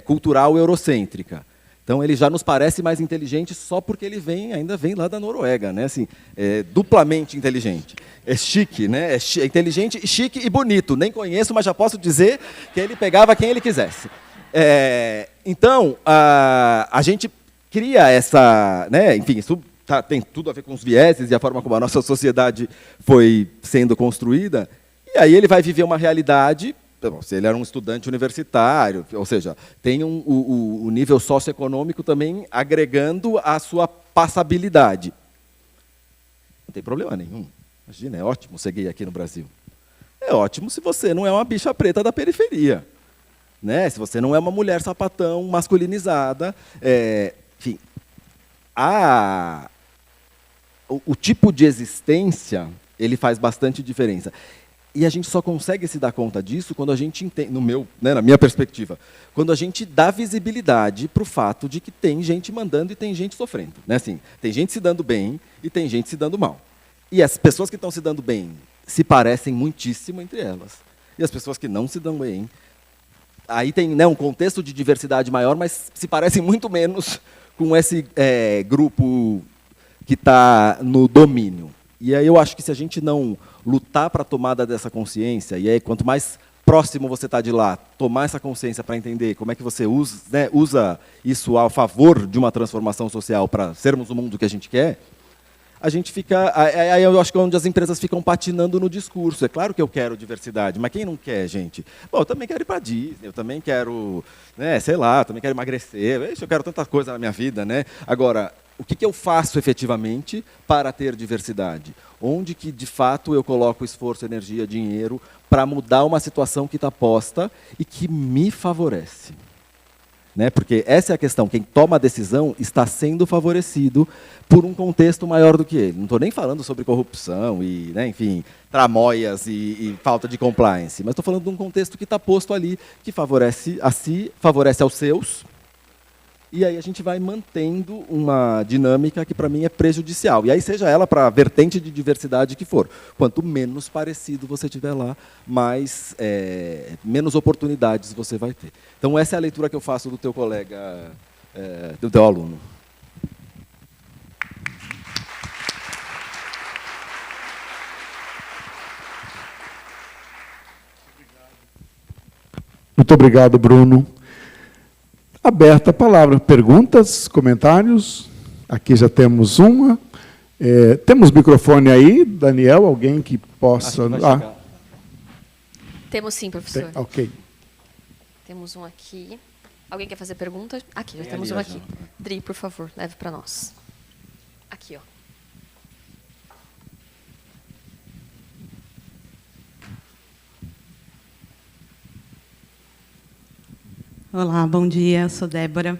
cultural eurocêntrica. Então, ele já nos parece mais inteligente só porque ele ainda vem lá da Noruega, né? Assim, duplamente inteligente. É chique, né? É inteligente, chique e bonito. Nem conheço, mas já posso dizer que ele pegava quem ele quisesse. Então, a gente cria essa... Né? Enfim, isso tem tudo a ver com os vieses e a forma como a nossa sociedade foi sendo construída. E aí ele vai viver uma realidade... Se ele era um estudante universitário, ou seja, tem o nível socioeconômico também agregando a sua passabilidade. Não tem problema nenhum. Imagina, é ótimo ser gay aqui no Brasil. É ótimo se você não é uma bicha preta da periferia. né? Se você não é uma mulher sapatão masculinizada, enfim, o tipo de existência ele faz bastante diferença. E a gente só consegue se dar conta disso quando a gente entende, na minha perspectiva, quando a gente dá visibilidade para o fato de que tem gente mandando e tem gente sofrendo. Né? Assim, tem gente se dando bem e tem gente se dando mal. E as pessoas que estão se dando bem se parecem muitíssimo entre elas. E as pessoas que não se dão bem, aí tem, né, um contexto de diversidade maior, mas se parecem muito menos com esse grupo que está no domínio. E aí eu acho que se a gente não lutar para a tomada dessa consciência, e aí quanto mais próximo você está de lá, tomar essa consciência para entender como é que você usa isso a favor de uma transformação social para sermos o mundo que a gente quer, a gente fica... Aí eu acho que é onde as empresas ficam patinando no discurso. É claro que eu quero diversidade, mas quem não quer, gente? Bom, eu também quero ir para a Disney, eu também quero, né, sei lá, eu também quero emagrecer, eu quero tanta coisa na minha vida, né? Agora, o que eu faço efetivamente para ter diversidade? Onde que, de fato, eu coloco esforço, energia, dinheiro para mudar uma situação que está posta e que me favorece? Né? Porque essa é a questão. Quem toma a decisão está sendo favorecido por um contexto maior do que ele. Não estou nem falando sobre corrupção e, né, enfim, tramóias e falta de compliance, mas estou falando de um contexto que está posto ali, que favorece a si, favorece aos seus. E aí a gente vai mantendo uma dinâmica que, para mim, é prejudicial. E aí, seja ela para a vertente de diversidade que for. Quanto menos parecido você tiver lá, menos oportunidades você vai ter. Então, essa é a leitura que eu faço do teu colega, do teu aluno. Muito obrigado, Bruno. Aberta a palavra. Perguntas, comentários? Aqui já temos uma. Temos microfone aí, Daniel? Alguém que possa... Temos sim, professor. Ok. Temos um aqui. Alguém quer fazer pergunta? Aqui, já Tem temos ali, um ó, aqui. Dri, por favor, leve para nós. Aqui, ó. Olá, bom dia, sou Débora.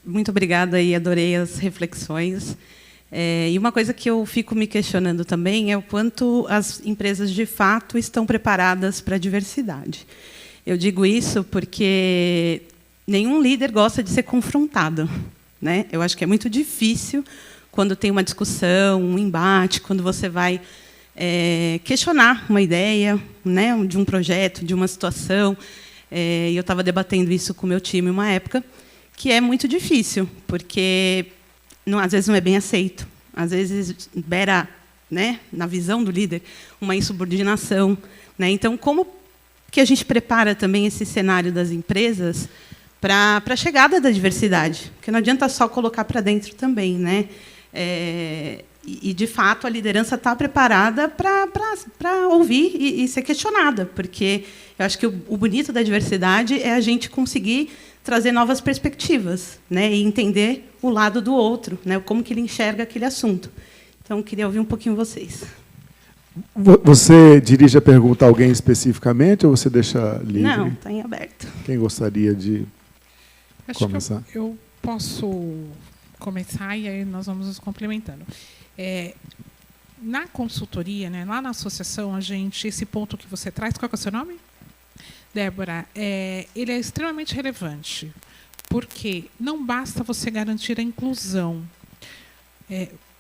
Muito obrigada e adorei as reflexões. E uma coisa que eu fico me questionando também é o quanto as empresas, de fato, estão preparadas para a diversidade. Eu digo isso porque nenhum líder gosta de ser confrontado, né? Eu acho que é muito difícil quando tem uma discussão, um embate, quando você vai questionar uma ideia, né, de um projeto, de uma situação. E eu estava debatendo isso com o meu time uma época, que é muito difícil, porque às vezes não é bem aceito, às vezes beira, né, na visão do líder, uma insubordinação. Né? Então, como que a gente prepara também esse cenário das empresas para a chegada da diversidade? Porque não adianta só colocar para dentro também. Né? E, de fato, a liderança está preparada para ouvir e ser questionada, porque eu acho que o bonito da diversidade é a gente conseguir trazer novas perspectivas, né, e entender o lado do outro, né, como que ele enxerga aquele assunto. Então, queria ouvir um pouquinho vocês. Você dirige a pergunta a alguém especificamente ou você deixa livre? Não, está em aberto. Quem gostaria de começar? Que eu posso começar e aí nós vamos nos complementando. Na consultoria, né, lá na associação, esse ponto que você traz, qual é o seu nome? Débora, ele é extremamente relevante, porque não basta você garantir a inclusão.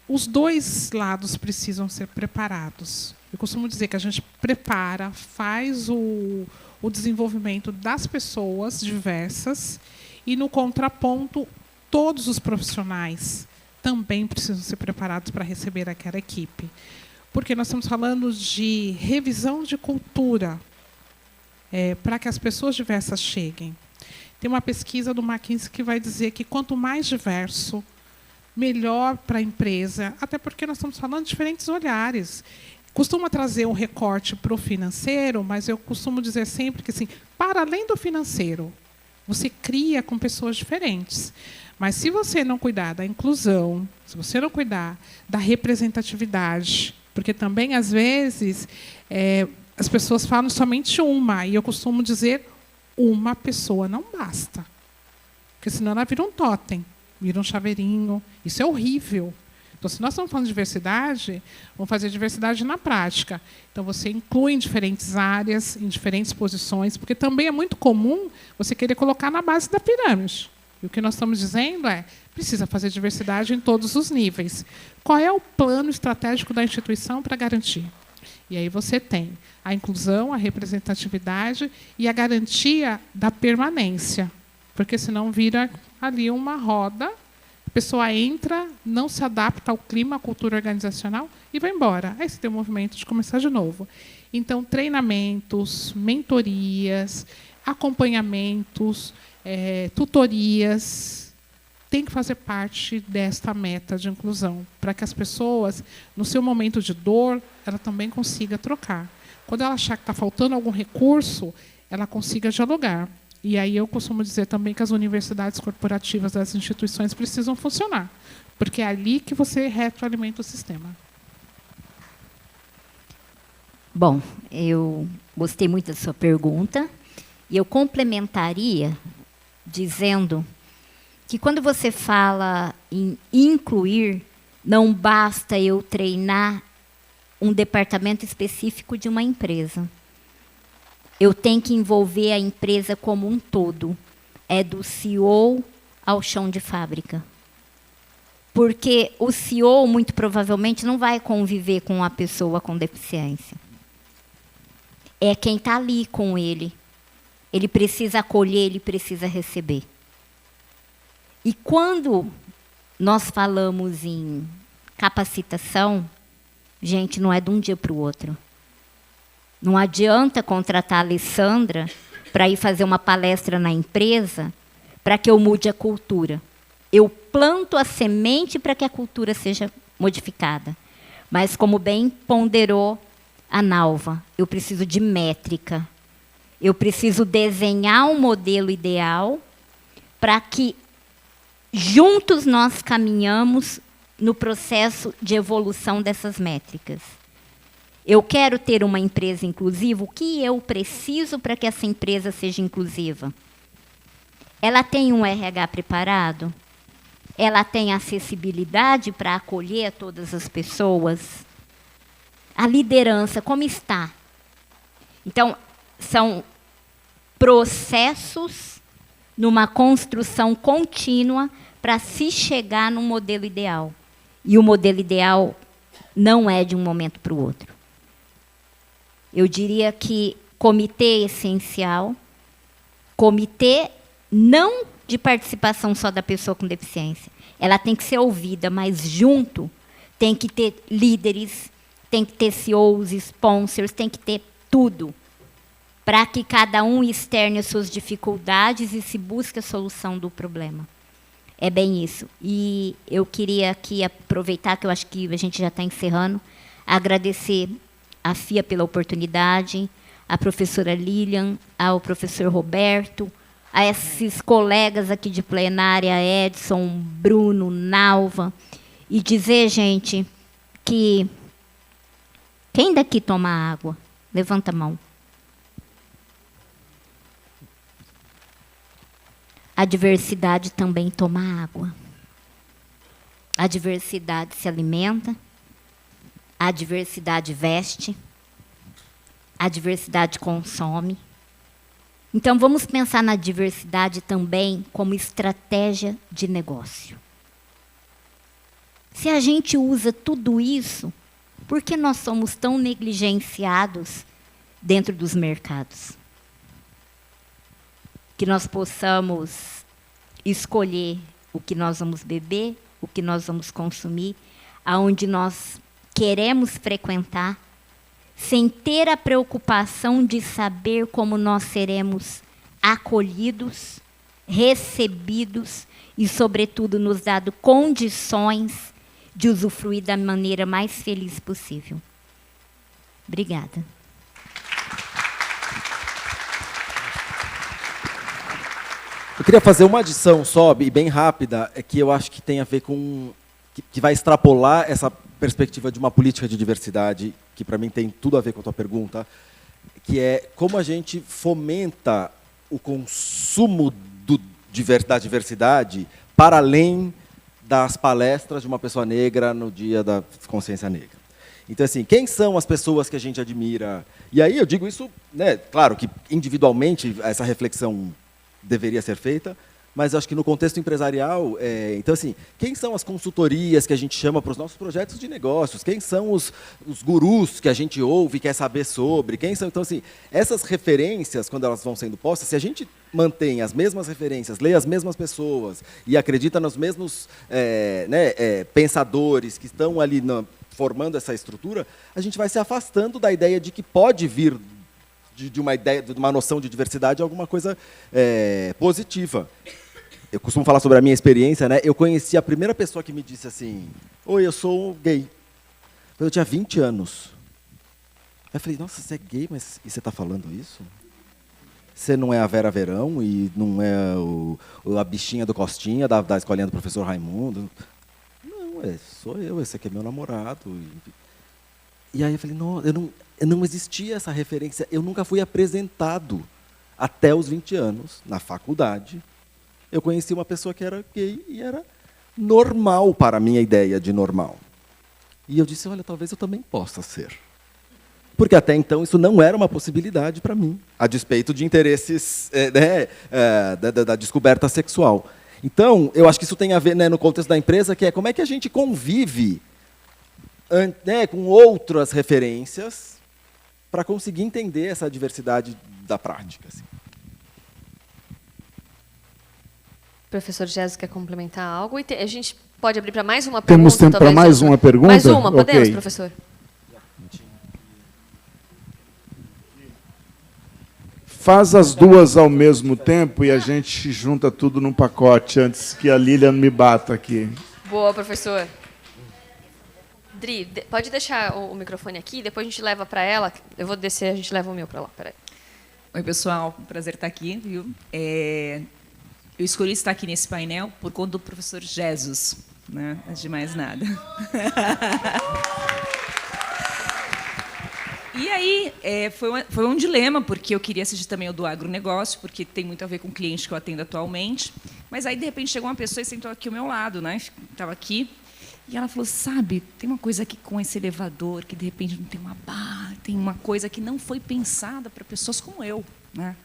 Os dois lados precisam ser preparados. Eu costumo dizer que a gente prepara, faz o desenvolvimento das pessoas diversas e, no contraponto, todos os profissionais também precisam ser preparados para receber aquela equipe. Porque nós estamos falando de revisão de cultura para que as pessoas diversas cheguem. Tem uma pesquisa do McKinsey que vai dizer que quanto mais diverso, melhor para a empresa, até porque nós estamos falando de diferentes olhares. Costuma trazer um recorte para o financeiro, mas eu costumo dizer sempre que, assim, para além do financeiro, você cria com pessoas diferentes. Mas se você não cuidar da inclusão, se você não cuidar da representatividade, porque também, às vezes, as pessoas falam somente uma, e eu costumo dizer uma pessoa não basta. Porque senão ela vira um totem, vira um chaveirinho. Isso é horrível. Então, se nós estamos falando de diversidade, vamos fazer diversidade na prática. Então, você inclui em diferentes áreas, em diferentes posições, porque também é muito comum você querer colocar na base da pirâmide. E o que nós estamos dizendo é, precisa fazer diversidade em todos os níveis. Qual é o plano estratégico da instituição para garantir? E aí você tem a inclusão, a representatividade e a garantia da permanência. Porque senão vira ali uma roda, a pessoa entra, não se adapta ao clima, à cultura organizacional e vai embora. Aí você tem o movimento de começar de novo. Então, treinamentos, mentorias, acompanhamentos, tutorias, tem que fazer parte desta meta de inclusão, para que as pessoas, no seu momento de dor, ela também consiga trocar. Quando ela achar que está faltando algum recurso, ela consiga dialogar. E aí eu costumo dizer também que as universidades corporativas das instituições precisam funcionar, porque é ali que você retroalimenta o sistema. Bom, eu gostei muito da sua pergunta e eu complementaria dizendo que quando você fala em incluir, não basta eu treinar um departamento específico de uma empresa. Eu tenho que envolver a empresa como um todo. É do CEO ao chão de fábrica. Porque o CEO, muito provavelmente, não vai conviver com a pessoa com deficiência. É quem está ali com ele. Ele precisa acolher, ele precisa receber. E quando nós falamos em capacitação, gente, não é de um dia para o outro. Não adianta contratar a Alessandra para ir fazer uma palestra na empresa para que eu mude a cultura. Eu planto a semente para que a cultura seja modificada. Mas, como bem ponderou a Nalva, eu preciso de métrica. Eu preciso desenhar um modelo ideal para que juntos nós caminhamos no processo de evolução dessas métricas. Eu quero ter uma empresa inclusiva, o que eu preciso para que essa empresa seja inclusiva? Ela tem um RH preparado? Ela tem acessibilidade para acolher todas as pessoas? A liderança, como está? Então, são processos numa construção contínua para se chegar num modelo ideal. E o modelo ideal não é de um momento para o outro. Eu diria que comitê é essencial, comitê não de participação só da pessoa com deficiência. Ela tem que ser ouvida, mas junto tem que ter líderes, tem que ter CEOs, sponsors, tem que ter tudo, para que cada um externe as suas dificuldades e se busque a solução do problema. É bem isso. E eu queria aqui aproveitar, que eu acho que a gente já está encerrando, agradecer a FIA pela oportunidade, a professora Lilian, ao professor Roberto, a esses colegas aqui de plenária, Edson, Bruno, Nalva, e dizer, gente, que quem daqui toma água? Levanta a mão. A diversidade também toma água. A diversidade se alimenta, a diversidade veste, a diversidade consome. Então, vamos pensar na diversidade também como estratégia de negócio. Se a gente usa tudo isso, por que nós somos tão negligenciados dentro dos mercados? Que nós possamos escolher o que nós vamos beber, o que nós vamos consumir, aonde nós queremos frequentar, sem ter a preocupação de saber como nós seremos acolhidos, recebidos e, sobretudo, nos dado condições de usufruir da maneira mais feliz possível. Obrigada. Eu queria fazer uma adição só, e bem rápida, que eu acho que tem a ver com... que vai extrapolar essa perspectiva de uma política de diversidade, que para mim tem tudo a ver com a tua pergunta, que é como a gente fomenta o consumo da diversidade para além das palestras de uma pessoa negra no Dia da Consciência Negra. Então, assim, quem são as pessoas que a gente admira? E aí eu digo isso, né, claro que individualmente essa reflexão deveria ser feita, mas acho que no contexto empresarial, então, assim, quem são as consultorias que a gente chama para os nossos projetos de negócios? Quem são os gurus que a gente ouve e quer saber sobre? Quem são? Então, assim, essas referências, quando elas vão sendo postas, se a gente mantém as mesmas referências, lê as mesmas pessoas e acredita nos mesmos pensadores que estão ali formando essa estrutura, a gente vai se afastando da ideia de que pode vir de uma ideia, de uma noção de diversidade, alguma coisa positiva. Eu costumo falar sobre a minha experiência, né? Eu conheci a primeira pessoa que me disse assim: oi, eu sou gay. Eu tinha 20 anos. Eu falei: nossa, você é gay, mas e você está falando isso? Você não é a Vera Verão e não é a bichinha do Costinha, da escolinha do professor Raimundo? Não, sou eu, esse aqui é meu namorado. E aí eu falei: não existia essa referência, eu nunca fui apresentado até os 20 anos, na faculdade. Eu conheci uma pessoa que era gay e era normal para a minha ideia de normal. E eu disse: olha, talvez eu também possa ser. Porque até então isso não era uma possibilidade para mim, a despeito de interesses da descoberta sexual. Então, eu acho que isso tem a ver, né, no contexto da empresa, que é como é que a gente convive com outras referências para conseguir entender essa diversidade da prática. Assim. Professor Jesus quer complementar algo? E a gente pode abrir para mais uma pergunta? Temos tempo para mais uma pergunta? Mais uma, podemos, Ok. professor? Faz as duas ao mesmo tempo e a gente junta tudo num pacote antes que a Lilian me bata aqui. Boa, professor. Dri, pode deixar o microfone aqui, depois a gente leva para ela. Eu vou descer, a gente leva o meu para lá. Peraí. Oi, pessoal. Prazer estar aqui, viu? Eu escolhi estar aqui nesse painel por conta do professor Jesus, né? Antes de mais nada. E aí, foi um dilema, porque eu queria assistir também o do agronegócio, porque tem muito a ver com o cliente que eu atendo atualmente. Mas aí, de repente, chegou uma pessoa e sentou aqui ao meu lado, né? Estava aqui. E ela falou: sabe, tem uma coisa aqui com esse elevador que, de repente, não tem uma barra, tem uma coisa que não foi pensada para pessoas como eu, né?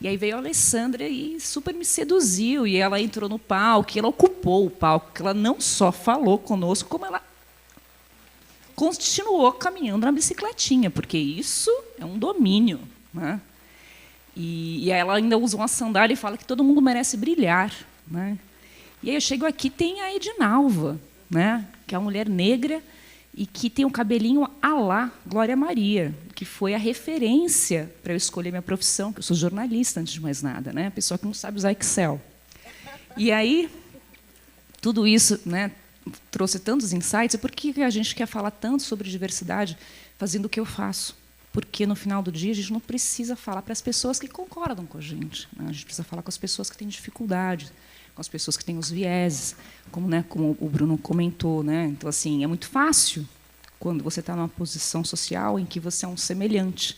E aí veio a Alessandra e super me seduziu, e ela entrou no palco, e ela ocupou o palco, que ela não só falou conosco, como ela continuou caminhando na bicicletinha, porque isso é um domínio, né? E ela ainda usa uma sandália e fala que todo mundo merece brilhar, né? E aí eu chego aqui, tem a Edinalva, né? Que é uma mulher negra e que tem um cabelinho à lá Glória Maria, que foi a referência para eu escolher minha profissão, que eu sou jornalista, antes de mais nada, né? Pessoa que não sabe usar Excel. E aí, tudo isso, né, trouxe tantos insights. E por que a gente quer falar tanto sobre diversidade fazendo o que eu faço? Porque, no final do dia, a gente não precisa falar para as pessoas que concordam com a gente, né? A gente precisa falar com as pessoas que têm dificuldade, com as pessoas que têm os vieses, como o Bruno comentou, né? Então, assim, é muito fácil quando você está numa posição social em que você é um semelhante.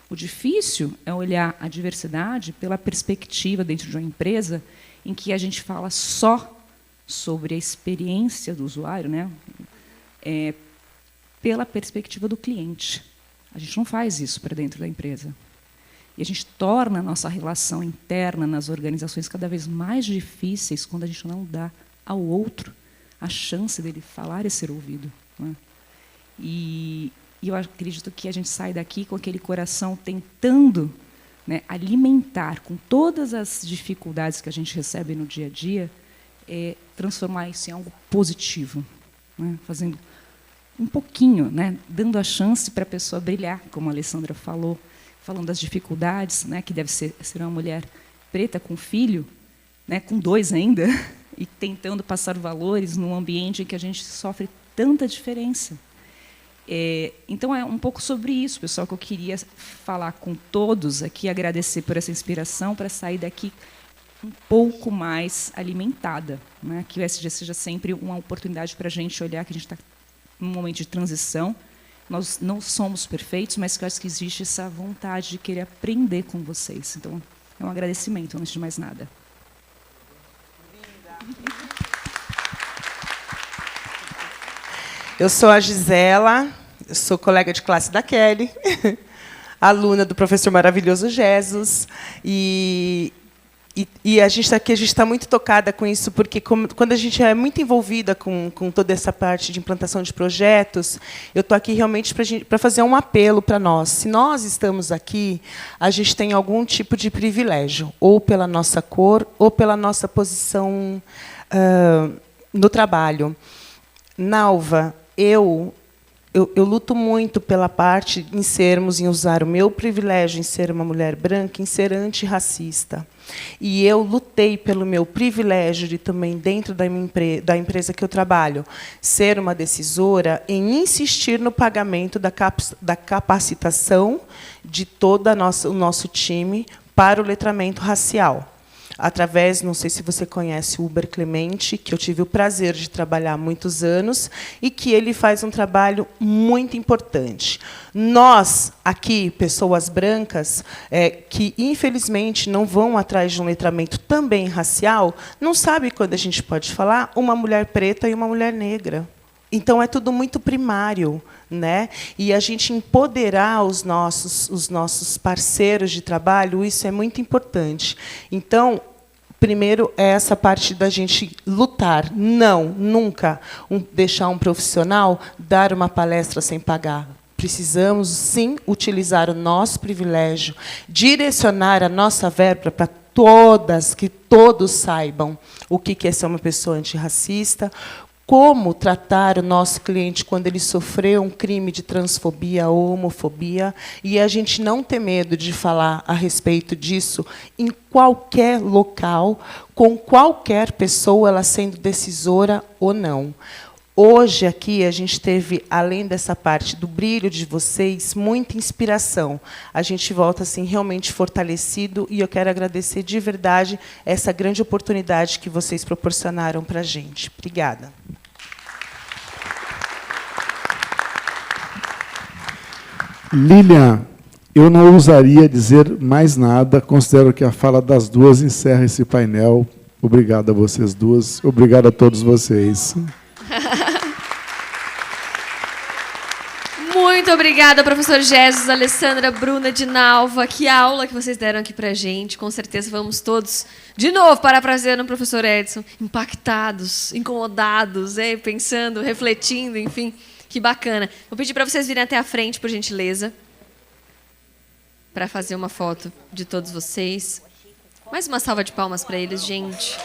O difícil é olhar a diversidade pela perspectiva dentro de uma empresa em que a gente fala só sobre a experiência do usuário, né? Pela perspectiva do cliente. A gente não faz isso para dentro da empresa. E a gente torna a nossa relação interna nas organizações cada vez mais difíceis quando a gente não dá ao outro a chance dele falar e ser ouvido, né? E eu acredito que a gente sai daqui com aquele coração tentando, né, alimentar com todas as dificuldades que a gente recebe no dia a dia, transformar isso em algo positivo, né? Fazendo um pouquinho, né, dando a chance para a pessoa brilhar, como a Alessandra falou, falando das dificuldades, né, que deve ser uma mulher preta com filho, né, com 2 ainda, e tentando passar valores num ambiente em que a gente sofre tanta diferença. Então, é um pouco sobre isso, pessoal, que eu queria falar com todos aqui, agradecer por essa inspiração, para sair daqui um pouco mais alimentada, né, que o SG seja sempre uma oportunidade para a gente olhar que a gente está num momento de transição. Nós não somos perfeitos, mas que eu acho que existe essa vontade de querer aprender com vocês. Então, É um agradecimento, antes de mais nada. Eu sou a Gisela, eu sou colega de classe da Kelly, aluna do professor maravilhoso Jesus, e a gente aqui, a gente está muito tocada com isso, porque quando a gente é muito envolvida com toda essa parte de implantação de projetos, eu estou aqui realmente para fazer um apelo para nós. Se nós estamos aqui, a gente tem algum tipo de privilégio, ou pela nossa cor, ou pela nossa posição no trabalho. Nalva, eu luto muito pela parte em usar o meu privilégio em ser uma mulher branca, em ser antirracista. E eu lutei pelo meu privilégio de também, dentro da empresa que eu trabalho, ser uma decisora em insistir no pagamento da capacitação de todo o nosso time para o letramento racial. Através, não sei se você conhece o Uber Clemente, que eu tive o prazer de trabalhar há muitos anos, e que ele faz um trabalho muito importante. Nós, aqui, pessoas brancas, que, infelizmente, não vão atrás de um letramento também racial, não sabe quando a gente pode falar uma mulher preta e uma mulher negra. Então, é tudo muito primário, né? E a gente empoderar os nossos parceiros de trabalho, isso é muito importante. Então, primeiro, é essa parte da gente lutar. Não, nunca deixar um profissional dar uma palestra sem pagar. Precisamos, sim, utilizar o nosso privilégio, direcionar a nossa verba para que todos saibam o que é ser uma pessoa antirracista, como tratar o nosso cliente quando ele sofreu um crime de transfobia ou homofobia, e a gente não ter medo de falar a respeito disso em qualquer local, com qualquer pessoa, ela sendo decisora ou não. Hoje, aqui, a gente teve, além dessa parte do brilho de vocês, muita inspiração. A gente volta assim, realmente fortalecido, e eu quero agradecer de verdade essa grande oportunidade que vocês proporcionaram para a gente. Obrigada. Lilian, eu não ousaria dizer mais nada. Considero que a fala das duas encerra esse painel. Obrigado a vocês duas. Obrigado a todos vocês. Muito obrigada, professor Jesus, Alessandra, Bruna, Dinalva. Que aula que vocês deram aqui para a gente. Com certeza vamos todos, de novo, para prazer no professor Edson, impactados, incomodados, pensando, refletindo, enfim. Que bacana. Vou pedir para vocês virem até a frente, por gentileza, para fazer uma foto de todos vocês. Mais uma salva de palmas para eles, gente.